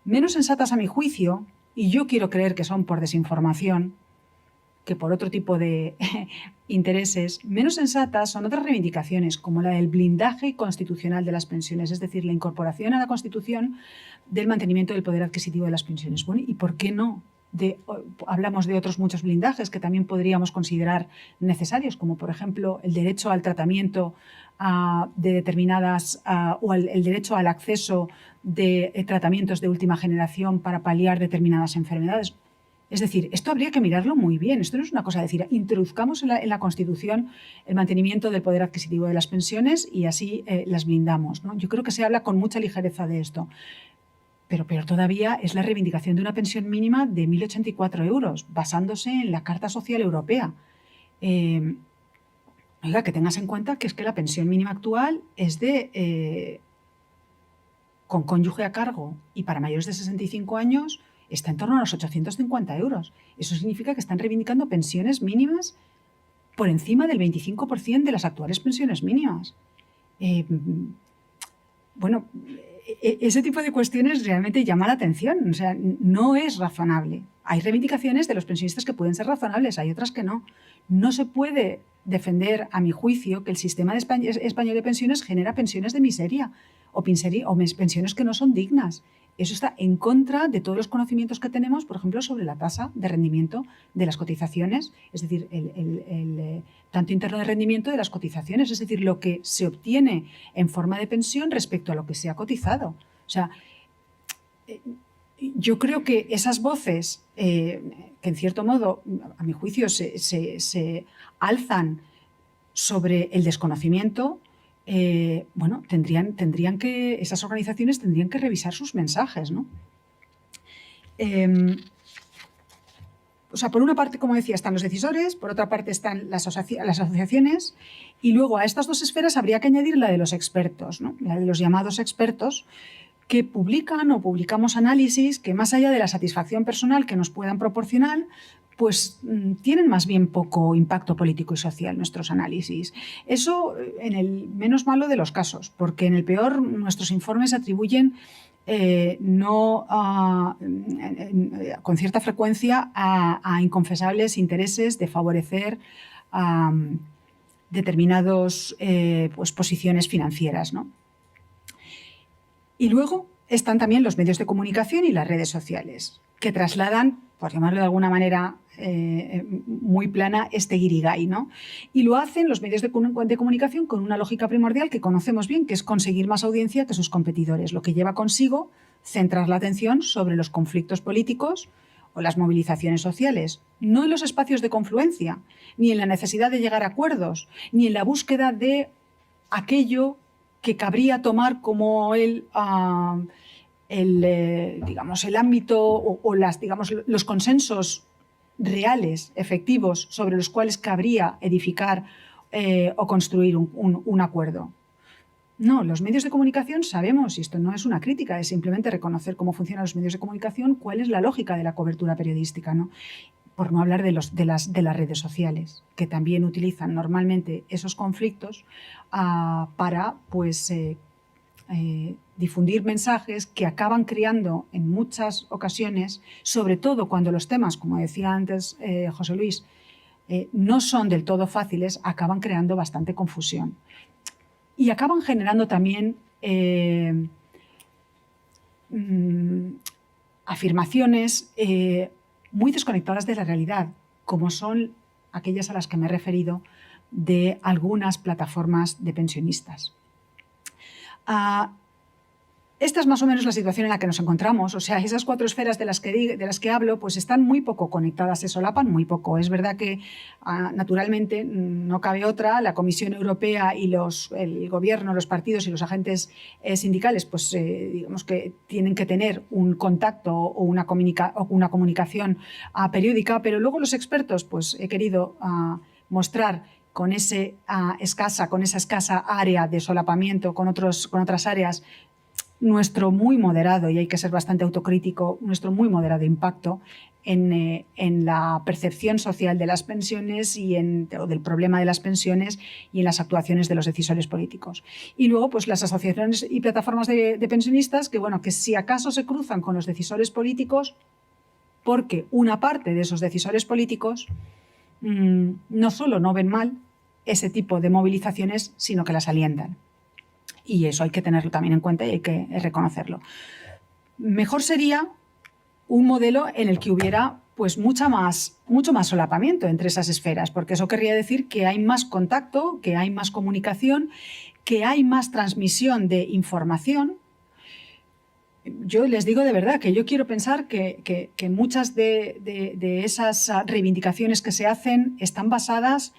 Speaker 2: Menos sensatas a mi juicio, y yo quiero creer que son por desinformación, que por otro tipo de intereses, menos sensatas son otras reivindicaciones, como la del blindaje constitucional de las pensiones, es decir, la incorporación a la Constitución del mantenimiento del poder adquisitivo de las pensiones. Bueno, ¿y por qué no? Hablamos de otros muchos blindajes que también podríamos considerar necesarios, como por ejemplo el derecho al tratamiento de determinadas o el derecho al acceso de tratamientos de última generación para paliar determinadas enfermedades. Es decir, esto habría que mirarlo muy bien. Esto no es una cosa de decir, introduzcamos en la Constitución el mantenimiento del poder adquisitivo de las pensiones y así las blindamos, ¿no? Yo creo que se habla con mucha ligereza de esto. Pero peor todavía es la reivindicación de una pensión mínima de 1.084 euros, basándose en la Carta Social Europea. Oiga, que tengas en cuenta que es que la pensión mínima actual es con cónyuge a cargo y para mayores de 65 años está en torno a los 850 euros. Eso significa que están reivindicando pensiones mínimas por encima del 25% de las actuales pensiones mínimas. Bueno, ese tipo de cuestiones realmente llama la atención. O sea, no es razonable. Hay reivindicaciones de los pensionistas que pueden ser razonables, hay otras que no. No se puede defender, a mi juicio, que el sistema español de pensiones genera pensiones de miseria o pensiones que no son dignas. Eso está en contra de todos los conocimientos que tenemos, por ejemplo, sobre la tasa de rendimiento de las cotizaciones, es decir, el tanto interno de rendimiento de las cotizaciones, es decir, lo que se obtiene en forma de pensión respecto a lo que se ha cotizado. O sea, yo creo que esas voces, que en cierto modo, a mi juicio, se alzan sobre el desconocimiento, bueno, esas organizaciones tendrían que revisar sus mensajes, ¿no? O sea, por una parte, como decía, están los decisores, por otra parte están las asociaciones y luego a estas dos esferas habría que añadir la de los expertos, ¿no? La de los llamados expertos que publican o publicamos análisis que más allá de la satisfacción personal que nos puedan proporcionar, pues tienen más bien poco impacto político y social nuestros análisis. Eso en el menos malo de los casos, porque en el peor nuestros informes atribuyen con cierta frecuencia a inconfesables intereses de favorecer determinadas pues, posiciones financieras, ¿no? Y luego están también los medios de comunicación y las redes sociales, que trasladan, por llamarlo de alguna manera muy plana, este guirigay, ¿no? Y lo hacen los medios de comunicación con una lógica primordial que conocemos bien, que es conseguir más audiencia que sus competidores, lo que lleva consigo centrar la atención sobre los conflictos políticos o las movilizaciones sociales, no en los espacios de confluencia, ni en la necesidad de llegar a acuerdos, ni en la búsqueda de aquello que cabría tomar como digamos, el ámbito o los consensos reales, efectivos, sobre los cuales cabría edificar o construir un acuerdo. No, los medios de comunicación sabemos, y esto no es una crítica, es simplemente reconocer cómo funcionan los medios de comunicación, cuál es la lógica de la cobertura periodística, ¿no? por no hablar de las redes sociales, que también utilizan normalmente esos conflictos para pues, difundir mensajes que acaban creando en muchas ocasiones, sobre todo cuando los temas, como decía antes José Luis, no son del todo fáciles, acaban creando bastante confusión. Y acaban generando también afirmaciones muy desconectadas de la realidad, como son aquellas a las que me he referido de algunas plataformas de pensionistas. Esta es más o menos la situación en la que nos encontramos. O sea, esas 4 esferas de las que hablo pues están muy poco conectadas, se solapan muy poco. Es verdad que, naturalmente, no cabe otra. La Comisión Europea y el Gobierno, los partidos y los agentes sindicales, pues digamos que tienen que tener un contacto o una comunicación periódica, pero luego los expertos, pues he querido mostrar con esa escasa área de solapamiento con otras áreas, nuestro muy moderado, y hay que ser bastante autocrítico, nuestro muy moderado impacto en la percepción social de las pensiones o del problema de las pensiones y en las actuaciones de los decisores políticos. Y luego, pues las asociaciones y plataformas de pensionistas que si acaso se cruzan con los decisores políticos, porque una parte de esos decisores políticos no solo no ven mal ese tipo de movilizaciones, sino que las alientan. Y eso hay que tenerlo también en cuenta y hay que reconocerlo. Mejor sería un modelo en el que hubiera pues mucho más solapamiento entre esas esferas, porque eso querría decir que hay más contacto, que hay más comunicación, que hay más transmisión de información. Yo les digo de verdad que yo quiero pensar que muchas de esas reivindicaciones que se hacen están basadas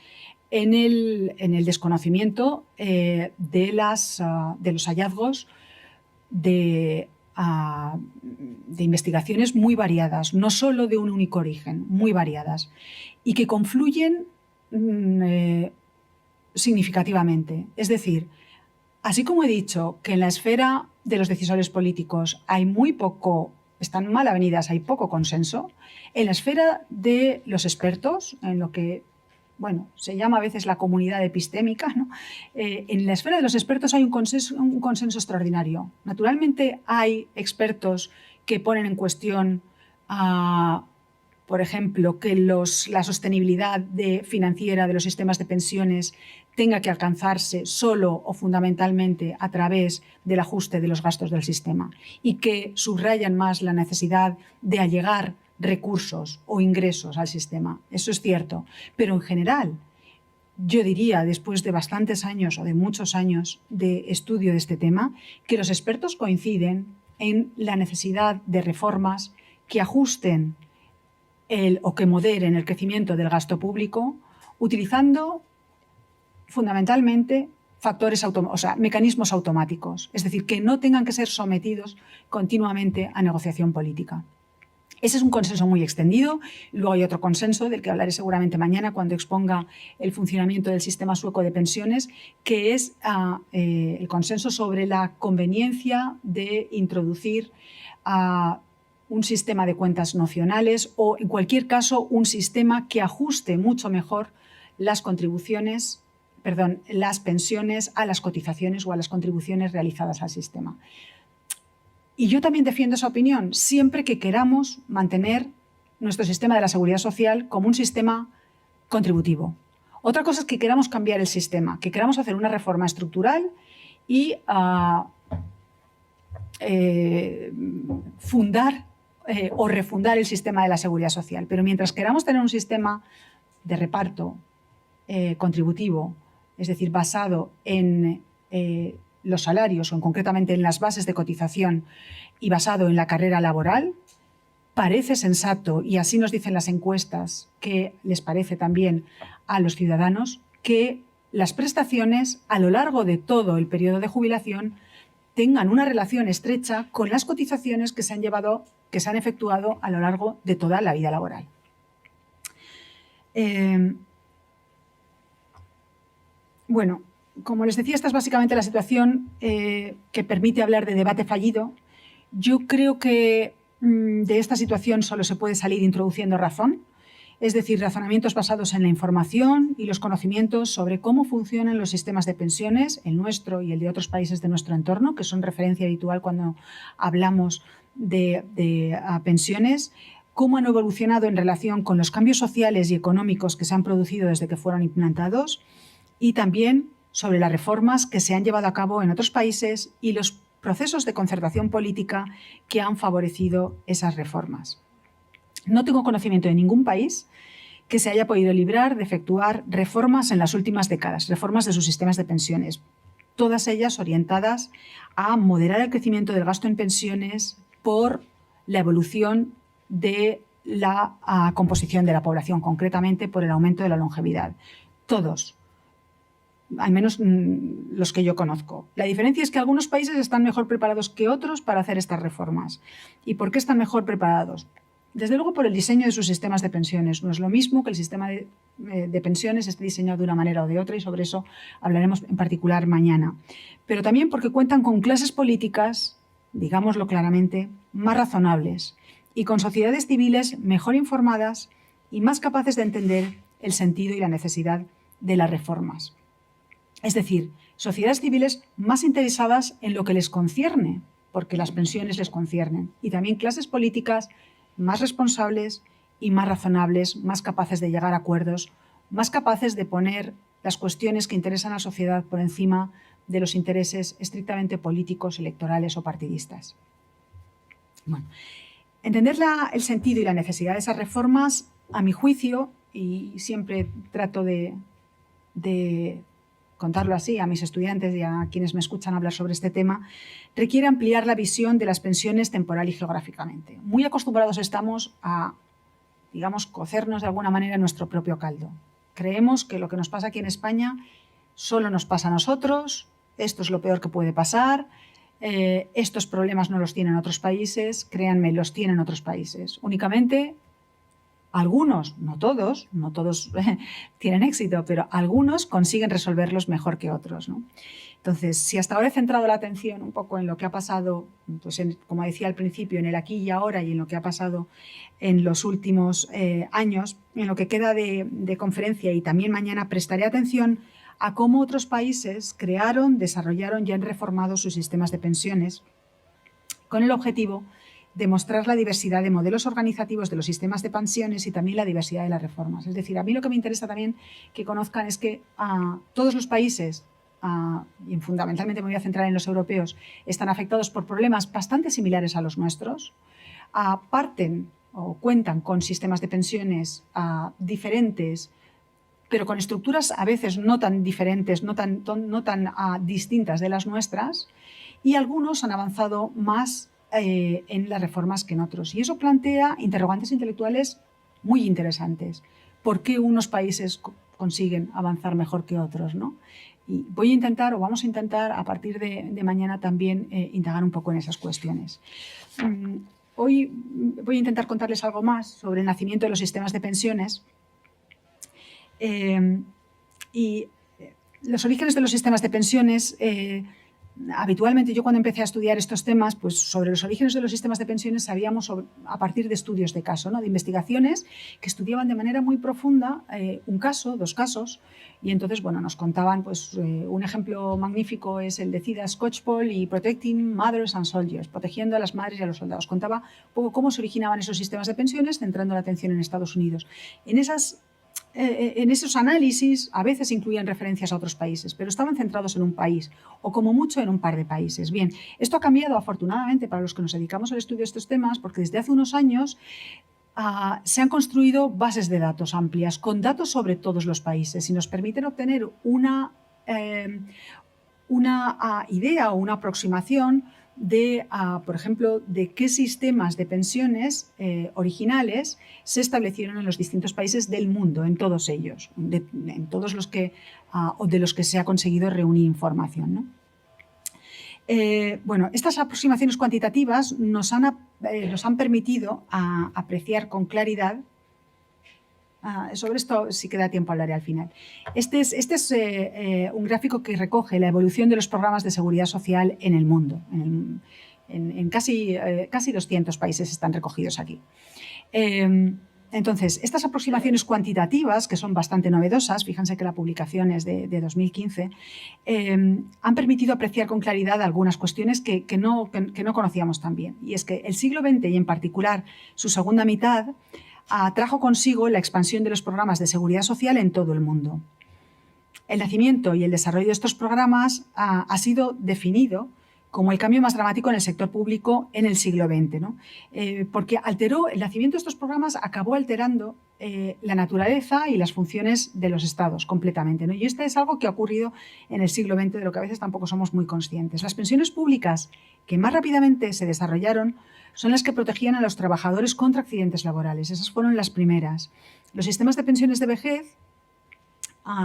Speaker 2: en el desconocimiento de los hallazgos de investigaciones muy variadas, no solo de un único origen, muy variadas, y que confluyen significativamente. Es decir, así como he dicho que en la esfera de los decisores políticos están mal avenidas, hay poco consenso, en la esfera de los expertos, en lo que se llama a veces la comunidad epistémica, ¿no? En la esfera de los expertos hay un consenso extraordinario. Naturalmente hay expertos que ponen en cuestión, por ejemplo, que la sostenibilidad financiera de los sistemas de pensiones tenga que alcanzarse solo o fundamentalmente a través del ajuste de los gastos del sistema y que subrayan más la necesidad de allegar recursos o ingresos al sistema. Eso es cierto, pero en general yo diría, después de bastantes años o de muchos años de estudio de este tema, que los expertos coinciden en la necesidad de reformas que ajusten o que moderen el crecimiento del gasto público utilizando fundamentalmente mecanismos automáticos, es decir, que no tengan que ser sometidos continuamente a negociación política. Ese es un consenso muy extendido. Luego hay otro consenso del que hablaré seguramente mañana cuando exponga el funcionamiento del sistema sueco de pensiones, que es el consenso sobre la conveniencia de introducir un sistema de cuentas nocionales o, en cualquier caso, un sistema que ajuste mucho mejor las pensiones a las cotizaciones o a las contribuciones realizadas al sistema. Y yo también defiendo esa opinión, siempre que queramos mantener nuestro sistema de la seguridad social como un sistema contributivo. Otra cosa es que queramos cambiar el sistema, que queramos hacer una reforma estructural y fundar o refundar el sistema de la seguridad social. Pero mientras queramos tener un sistema de reparto contributivo, es decir, basado en los salarios o concretamente en las bases de cotización y basado en la carrera laboral, parece sensato, y así nos dicen las encuestas que les parece también a los ciudadanos, que las prestaciones a lo largo de todo el periodo de jubilación tengan una relación estrecha con las cotizaciones que se han efectuado a lo largo de toda la vida laboral. Bueno, como les decía, esta es básicamente la situación que permite hablar de debate fallido. Yo creo que de esta situación solo se puede salir introduciendo razón. es decir, razonamientos basados en la información y los conocimientos sobre cómo funcionan los sistemas de pensiones, el nuestro y el de otros países de nuestro entorno, que son referencia habitual cuando hablamos de pensiones, cómo han evolucionado en relación con los cambios sociales y económicos que se han producido desde que fueron implantados, y también sobre las reformas que se han llevado a cabo en otros países y los procesos de concertación política que han favorecido esas reformas. No tengo conocimiento de ningún país que se haya podido librar de efectuar reformas en las últimas décadas, reformas de sus sistemas de pensiones, todas ellas orientadas a moderar el crecimiento del gasto en pensiones por la evolución de la composición de la población, concretamente por el aumento de la longevidad. Todos, al menos los que yo conozco. La diferencia es que algunos países están mejor preparados que otros para hacer estas reformas. ¿Y por qué están mejor preparados? Desde luego por el diseño de sus sistemas de pensiones. No es lo mismo que el sistema de pensiones esté diseñado de una manera o de otra, y sobre eso hablaremos en particular mañana. Pero también porque cuentan con clases políticas, digámoslo claramente, más razonables y con sociedades civiles mejor informadas y más capaces de entender el sentido y la necesidad de las reformas. Es decir, sociedades civiles más interesadas en lo que les concierne, porque las pensiones les conciernen, y también clases políticas más responsables y más razonables, más capaces de llegar a acuerdos, más capaces de poner las cuestiones que interesan a la sociedad por encima de los intereses estrictamente políticos, electorales o partidistas. Bueno, entender el sentido y la necesidad de esas reformas, a mi juicio, y siempre trato de contarlo así a mis estudiantes y a quienes me escuchan hablar sobre este tema, requiere ampliar la visión de las pensiones temporal y geográficamente. Muy acostumbrados estamos a, digamos, cocernos de alguna manera en nuestro propio caldo. Creemos que lo que nos pasa aquí en España solo nos pasa a nosotros, esto es lo peor que puede pasar, estos problemas no los tienen otros países, créanme, los tienen otros países. Únicamente algunos, no todos tienen éxito, pero algunos consiguen resolverlos mejor que otros, ¿no? Entonces, si hasta ahora he centrado la atención un poco en lo que ha pasado, pues como decía al principio, en el aquí y ahora, y en lo que ha pasado en los últimos años, en lo que queda de conferencia y también mañana prestaré atención a cómo otros países crearon, desarrollaron y han reformado sus sistemas de pensiones con el objetivo de mostrar la diversidad de modelos organizativos de los sistemas de pensiones y también la diversidad de las reformas. Es decir, a mí lo que me interesa también que conozcan es que todos los países, y fundamentalmente me voy a centrar en los europeos, están afectados por problemas bastante similares a los nuestros, parten o cuentan con sistemas de pensiones diferentes, pero con estructuras a veces no tan diferentes, no tan distintas de las nuestras, y algunos han avanzado más en las reformas que en otros. Y eso plantea interrogantes intelectuales muy interesantes. ¿Por qué unos países consiguen avanzar mejor que otros, ¿no? Y voy a intentar, o vamos a intentar, a partir de mañana también indagar un poco en esas cuestiones. Hoy voy a intentar contarles algo más sobre el nacimiento de los sistemas de pensiones y los orígenes de los sistemas de pensiones. Habitualmente yo cuando empecé a estudiar estos temas, pues sobre los orígenes de los sistemas de pensiones sabíamos a partir de estudios de caso, ¿no? De investigaciones que estudiaban de manera muy profunda un caso, dos casos, y entonces bueno, nos contaban, pues un ejemplo magnífico es el de Cida Skocpol y Protecting Mothers and Soldiers, protegiendo a las madres y a los soldados. Contaba un poco cómo se originaban esos sistemas de pensiones, centrando la atención en Estados Unidos. En esos análisis a veces incluían referencias a otros países, pero estaban centrados en un país o como mucho en un par de países. Bien, esto ha cambiado afortunadamente para los que nos dedicamos al estudio de estos temas, porque desde hace unos años se han construido bases de datos amplias con datos sobre todos los países y nos permiten obtener una idea o una aproximación de, por ejemplo, de qué sistemas de pensiones originales se establecieron en los distintos países del mundo, en todos ellos, en todos los que, o de los que se ha conseguido reunir información, ¿no? Bueno, estas aproximaciones cuantitativas nos han permitido apreciar con claridad. Sobre esto, si queda tiempo, hablaré al final. Este es un gráfico que recoge la evolución de los programas de seguridad social en el mundo. En casi 200 países están recogidos aquí. Entonces, estas aproximaciones cuantitativas, que son bastante novedosas, fíjense que la publicación es de 2015, han permitido apreciar con claridad algunas cuestiones que no conocíamos tan bien. Y es que el siglo XX, y en particular su segunda mitad, trajo consigo la expansión de los programas de seguridad social en todo el mundo. El nacimiento y el desarrollo de estos programas ha sido definido como el cambio más dramático en el sector público en el siglo XX, ¿no? Porque el nacimiento de estos programas acabó alterando la naturaleza y las funciones de los estados completamente, ¿no? Y esto es algo que ha ocurrido en el siglo XX, de lo que a veces tampoco somos muy conscientes. Las pensiones públicas que más rápidamente se desarrollaron son las que protegían a los trabajadores contra accidentes laborales. Esas fueron las primeras. Los sistemas de pensiones de vejez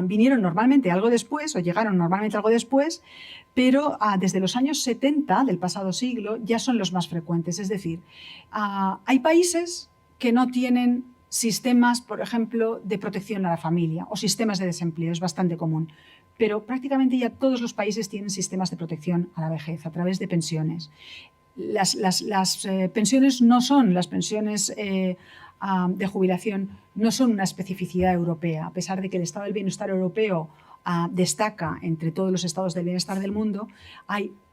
Speaker 2: vinieron normalmente algo después, o llegaron normalmente algo después, pero desde los años 70 del pasado siglo ya son los más frecuentes. Es decir, hay países que no tienen sistemas, por ejemplo, de protección a la familia o sistemas de desempleo, es bastante común, pero prácticamente ya todos los países tienen sistemas de protección a la vejez a través de pensiones. Las pensiones no son las pensiones de jubilación, no son una especificidad europea, a pesar de que el estado del bienestar europeo destaca entre todos los estados del bienestar del mundo.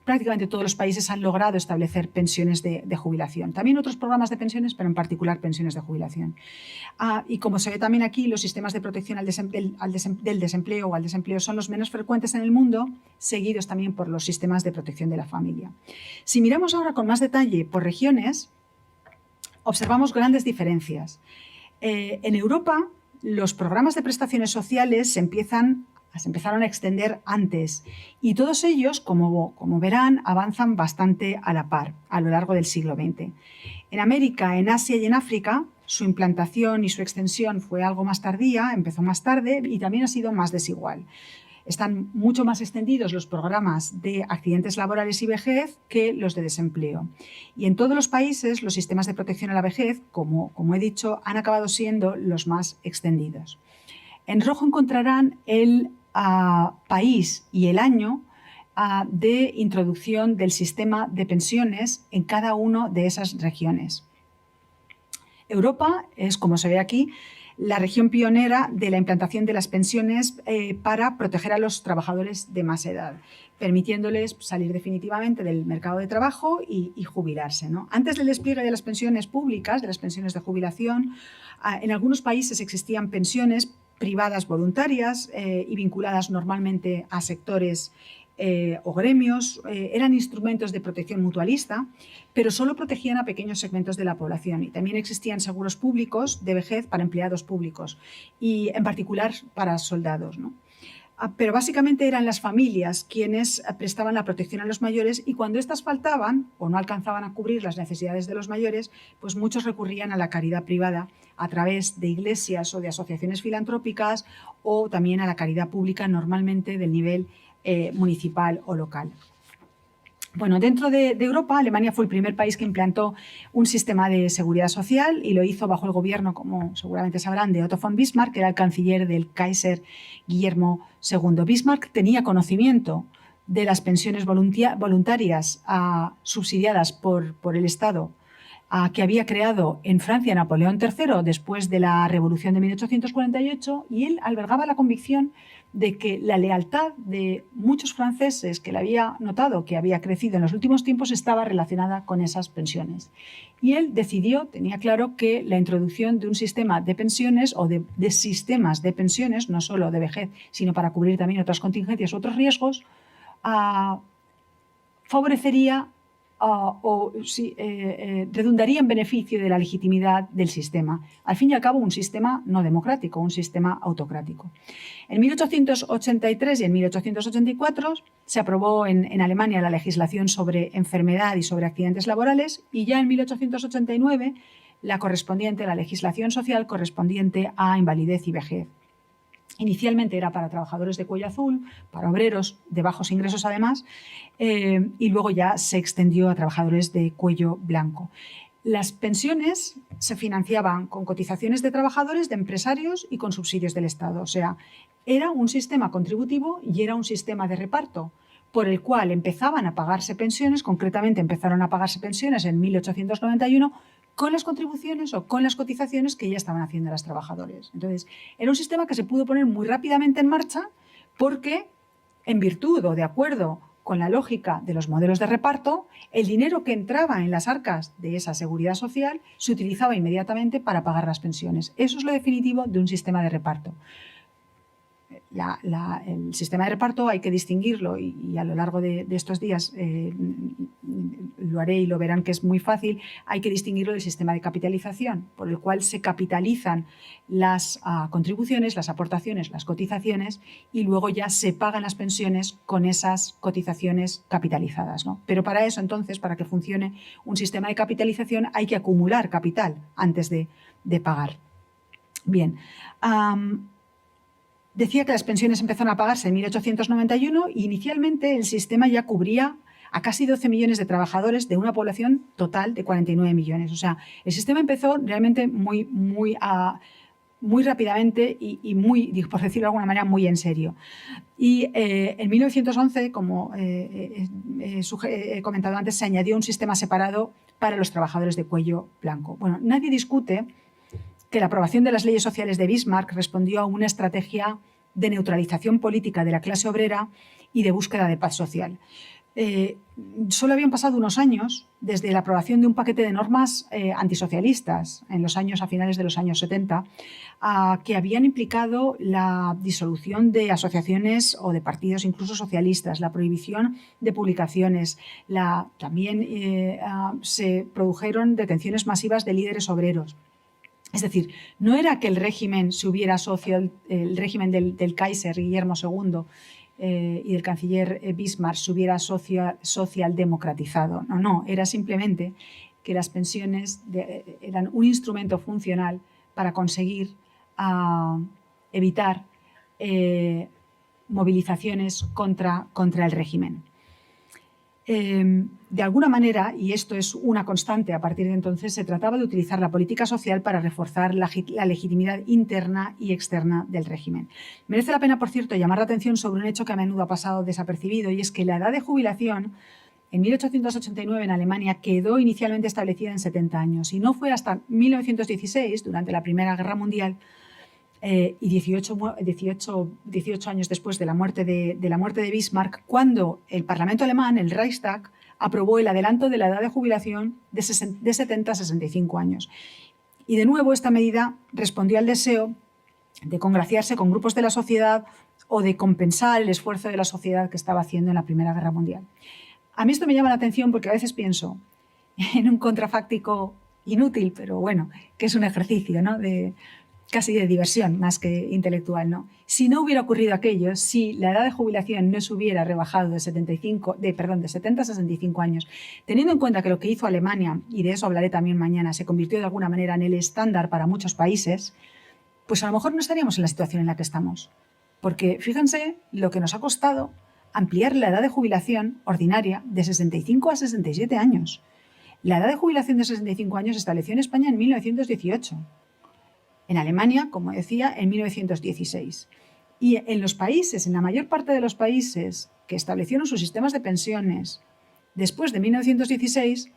Speaker 2: Prácticamente todos los países han logrado establecer pensiones de jubilación. También otros programas de pensiones, pero en particular pensiones de jubilación. Y como se ve también aquí, los sistemas de protección del desempleo o al desempleo son los menos frecuentes en el mundo, seguidos también por los sistemas de protección de la familia. Si miramos ahora con más detalle por regiones, observamos grandes diferencias. En Europa, los programas de prestaciones sociales se empezaron a extender antes y todos ellos, como verán, avanzan bastante a la par a lo largo del siglo XX. En América, en Asia y en África, su implantación y su extensión fue algo más tardía, empezó más tarde y también ha sido más desigual. Están mucho más extendidos los programas de accidentes laborales y vejez que los de desempleo. Y en todos los países los sistemas de protección a la vejez, como he dicho, han acabado siendo los más extendidos. En rojo encontrarán el país y el año de introducción del sistema de pensiones en cada una de esas regiones. Europa es, como se ve aquí, la región pionera de la implantación de las pensiones para proteger a los trabajadores de más edad, permitiéndoles salir definitivamente del mercado de trabajo y jubilarse, ¿no? Antes del despliegue de las pensiones públicas, de las pensiones de jubilación, en algunos países existían pensiones privadas voluntarias y vinculadas normalmente a sectores o gremios, eran instrumentos de protección mutualista, pero solo protegían a pequeños segmentos de la población y también existían seguros públicos de vejez para empleados públicos y en particular para soldados, ¿no? Pero básicamente eran las familias quienes prestaban la protección a los mayores y cuando éstas faltaban o no alcanzaban a cubrir las necesidades de los mayores, pues muchos recurrían a la caridad privada a través de iglesias o de asociaciones filantrópicas o también a la caridad pública normalmente del nivel municipal o local. Bueno, dentro de Europa, Alemania fue el primer país que implantó un sistema de seguridad social y lo hizo bajo el gobierno, como seguramente sabrán, de Otto von Bismarck, que era el canciller del Kaiser Guillermo II. Bismarck tenía conocimiento de las pensiones voluntarias subsidiadas por el Estado que había creado en Francia Napoleón III después de la Revolución de 1848 y él albergaba la convicción de que la lealtad de muchos franceses que le había notado que había crecido en los últimos tiempos estaba relacionada con esas pensiones. Y él decidió, tenía claro, que la introducción de un sistema de pensiones o de sistemas de pensiones, no solo de vejez, sino para cubrir también otras contingencias u otros riesgos, favorecería redundaría en beneficio de la legitimidad del sistema. Al fin y al cabo, un sistema no democrático, un sistema autocrático. En 1883 y en 1884 se aprobó en Alemania la legislación sobre enfermedad y sobre accidentes laborales y ya en 1889 la legislación social correspondiente a invalidez y vejez. Inicialmente era para trabajadores de cuello azul, para obreros de bajos ingresos además, y luego ya se extendió a trabajadores de cuello blanco. Las pensiones se financiaban con cotizaciones de trabajadores, de empresarios y con subsidios del Estado. O sea, era un sistema contributivo y era un sistema de reparto por el cual empezaban a pagarse pensiones, concretamente empezaron a pagarse pensiones en 1891 con las contribuciones o con las cotizaciones que ya estaban haciendo los trabajadores. Entonces, era un sistema que se pudo poner muy rápidamente en marcha porque, en virtud o de acuerdo con la lógica de los modelos de reparto, el dinero que entraba en las arcas de esa seguridad social se utilizaba inmediatamente para pagar las pensiones. Eso es lo definitivo de un sistema de reparto. El sistema de reparto hay que distinguirlo y a lo largo de estos días lo haré y lo verán que es muy fácil. Hay que distinguirlo del sistema de capitalización, por el cual se capitalizan las contribuciones, las aportaciones, las cotizaciones y luego ya se pagan las pensiones con esas cotizaciones capitalizadas, ¿no? Pero para eso, entonces, para que funcione un sistema de capitalización hay que acumular capital antes de pagar. Bien. Decía que las pensiones empezaron a pagarse en 1891 y inicialmente el sistema ya cubría a casi 12 millones de trabajadores de una población total de 49 millones. O sea, el sistema empezó realmente muy rápidamente y muy, por decirlo de alguna manera, muy en serio. Y en 1911, como he comentado antes, se añadió un sistema separado para los trabajadores de cuello blanco. Bueno, nadie discute que la aprobación de las leyes sociales de Bismarck respondió a una estrategia de neutralización política de la clase obrera y de búsqueda de paz social. Solo habían pasado unos años desde la aprobación de un paquete de normas antisocialistas a finales de los años 70, que habían implicado la disolución de asociaciones o de partidos incluso socialistas, la prohibición de publicaciones, también se produjeron detenciones masivas de líderes obreros. Es decir, no era que el régimen el régimen del Kaiser Guillermo II y del canciller Bismarck se hubiera socialdemocratizado. No, era simplemente que las pensiones eran un instrumento funcional para conseguir evitar movilizaciones contra el régimen. De alguna manera, y esto es una constante a partir de entonces, se trataba de utilizar la política social para reforzar la legitimidad interna y externa del régimen. Merece la pena, por cierto, llamar la atención sobre un hecho que a menudo ha pasado desapercibido, y es que la edad de jubilación en 1889 en Alemania quedó inicialmente establecida en 70 años y no fue hasta 1916, durante la Primera Guerra Mundial, y 18 años después de la muerte de Bismarck, cuando el Parlamento alemán, el Reichstag, aprobó el adelanto de la edad de jubilación de 70 a 65 años. Y de nuevo esta medida respondió al deseo de congraciarse con grupos de la sociedad o de compensar el esfuerzo de la sociedad que estaba haciendo en la Primera Guerra Mundial. A mí esto me llama la atención porque a veces pienso en un contrafáctico inútil, pero bueno, que es un ejercicio, ¿no?, casi de diversión más que intelectual, ¿no? Si no hubiera ocurrido aquello, si la edad de jubilación no se hubiera rebajado de 70 a 65 años, teniendo en cuenta que lo que hizo Alemania, y de eso hablaré también mañana, se convirtió de alguna manera en el estándar para muchos países, pues a lo mejor no estaríamos en la situación en la que estamos. Porque fíjense lo que nos ha costado ampliar la edad de jubilación ordinaria de 65 a 67 años. La edad de jubilación de 65 años se estableció en España en 1918. En Alemania, como decía, en 1916. Y en los países, en la mayor parte de los países que establecieron sus sistemas de pensiones después de 1916,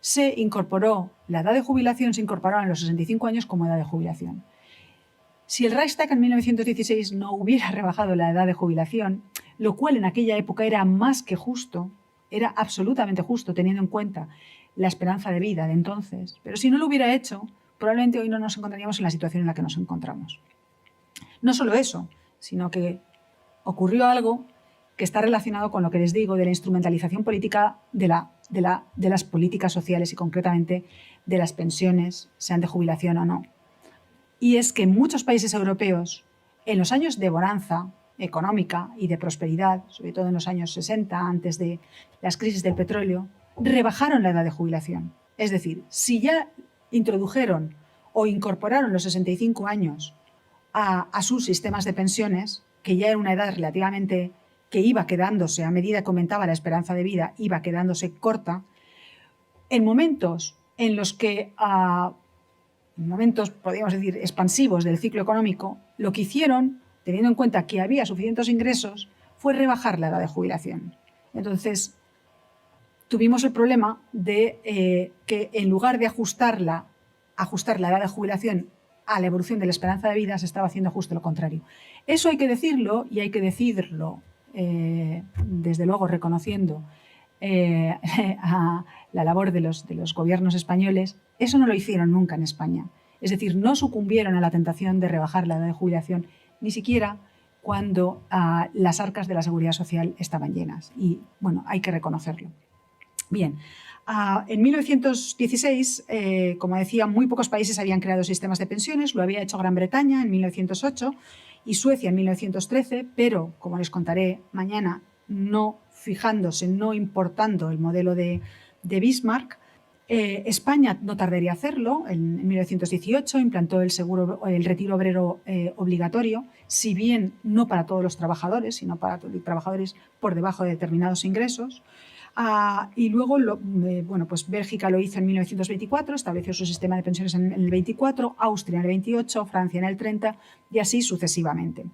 Speaker 2: se incorporó la edad de jubilación, se incorporó a los 65 años como edad de jubilación. Si el Reichstag en 1916 no hubiera rebajado la edad de jubilación, lo cual en aquella época era más que justo, era absolutamente justo teniendo en cuenta la esperanza de vida de entonces, pero si no lo hubiera hecho, probablemente hoy no nos encontraríamos en la situación en la que nos encontramos. No solo eso, sino que ocurrió algo que está relacionado con lo que les digo de la instrumentalización política de las políticas sociales y concretamente de las pensiones, sean de jubilación o no. Y es que en muchos países europeos, en los años de bonanza económica y de prosperidad, sobre todo en los años 60, antes de las crisis del petróleo, rebajaron la edad de jubilación. Es decir, si ya introdujeron o incorporaron los 65 años a sus sistemas de pensiones, que ya era una edad relativamente que iba quedándose, a medida que aumentaba la esperanza de vida, iba quedándose corta, en momentos en los que, en momentos, podríamos decir, expansivos del ciclo económico, lo que hicieron, teniendo en cuenta que había suficientes ingresos, fue rebajar la edad de jubilación. Entonces, tuvimos el problema de que en lugar de ajustar la edad de jubilación a la evolución de la esperanza de vida, se estaba haciendo justo lo contrario. Eso hay que decirlo, y hay que decirlo, desde luego, reconociendo a la labor de los gobiernos españoles. Eso no lo hicieron nunca en España. Es decir, no sucumbieron a la tentación de rebajar la edad de jubilación, ni siquiera cuando las arcas de la seguridad social estaban llenas. Y, bueno, hay que reconocerlo. Bien, en 1916, como decía, muy pocos países habían creado sistemas de pensiones. Lo había hecho Gran Bretaña en 1908 y Suecia en 1913, pero, como les contaré mañana, no fijándose, no importando el modelo de Bismarck. España no tardaría en hacerlo. En 1918 implantó el retiro obrero obligatorio, si bien no para todos los trabajadores, sino para trabajadores por debajo de determinados ingresos. Y luego, pues Bélgica lo hizo en 1924, estableció su sistema de pensiones en el 24, Austria en el 28, Francia en el 30 y así sucesivamente.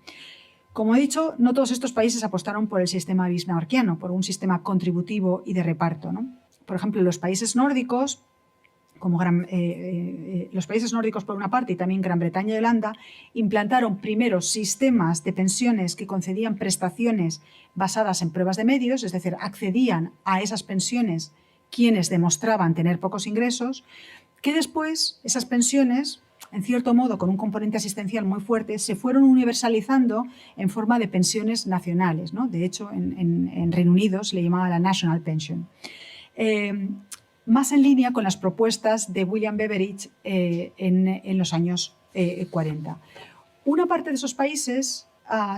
Speaker 2: Como he dicho, no todos estos países apostaron por el sistema bismarckiano, por un sistema contributivo y de reparto, ¿no? Por ejemplo, los países nórdicos, los países nórdicos por una parte y también Gran Bretaña y Holanda, implantaron primero sistemas de pensiones que concedían prestaciones basadas en pruebas de medios, es decir, accedían a esas pensiones quienes demostraban tener pocos ingresos, que después esas pensiones, en cierto modo con un componente asistencial muy fuerte, se fueron universalizando en forma de pensiones nacionales, ¿no? De hecho, en Reino Unido se le llamaba la National Pension. Más en línea con las propuestas de William Beveridge en los años 40. Una parte de esos países,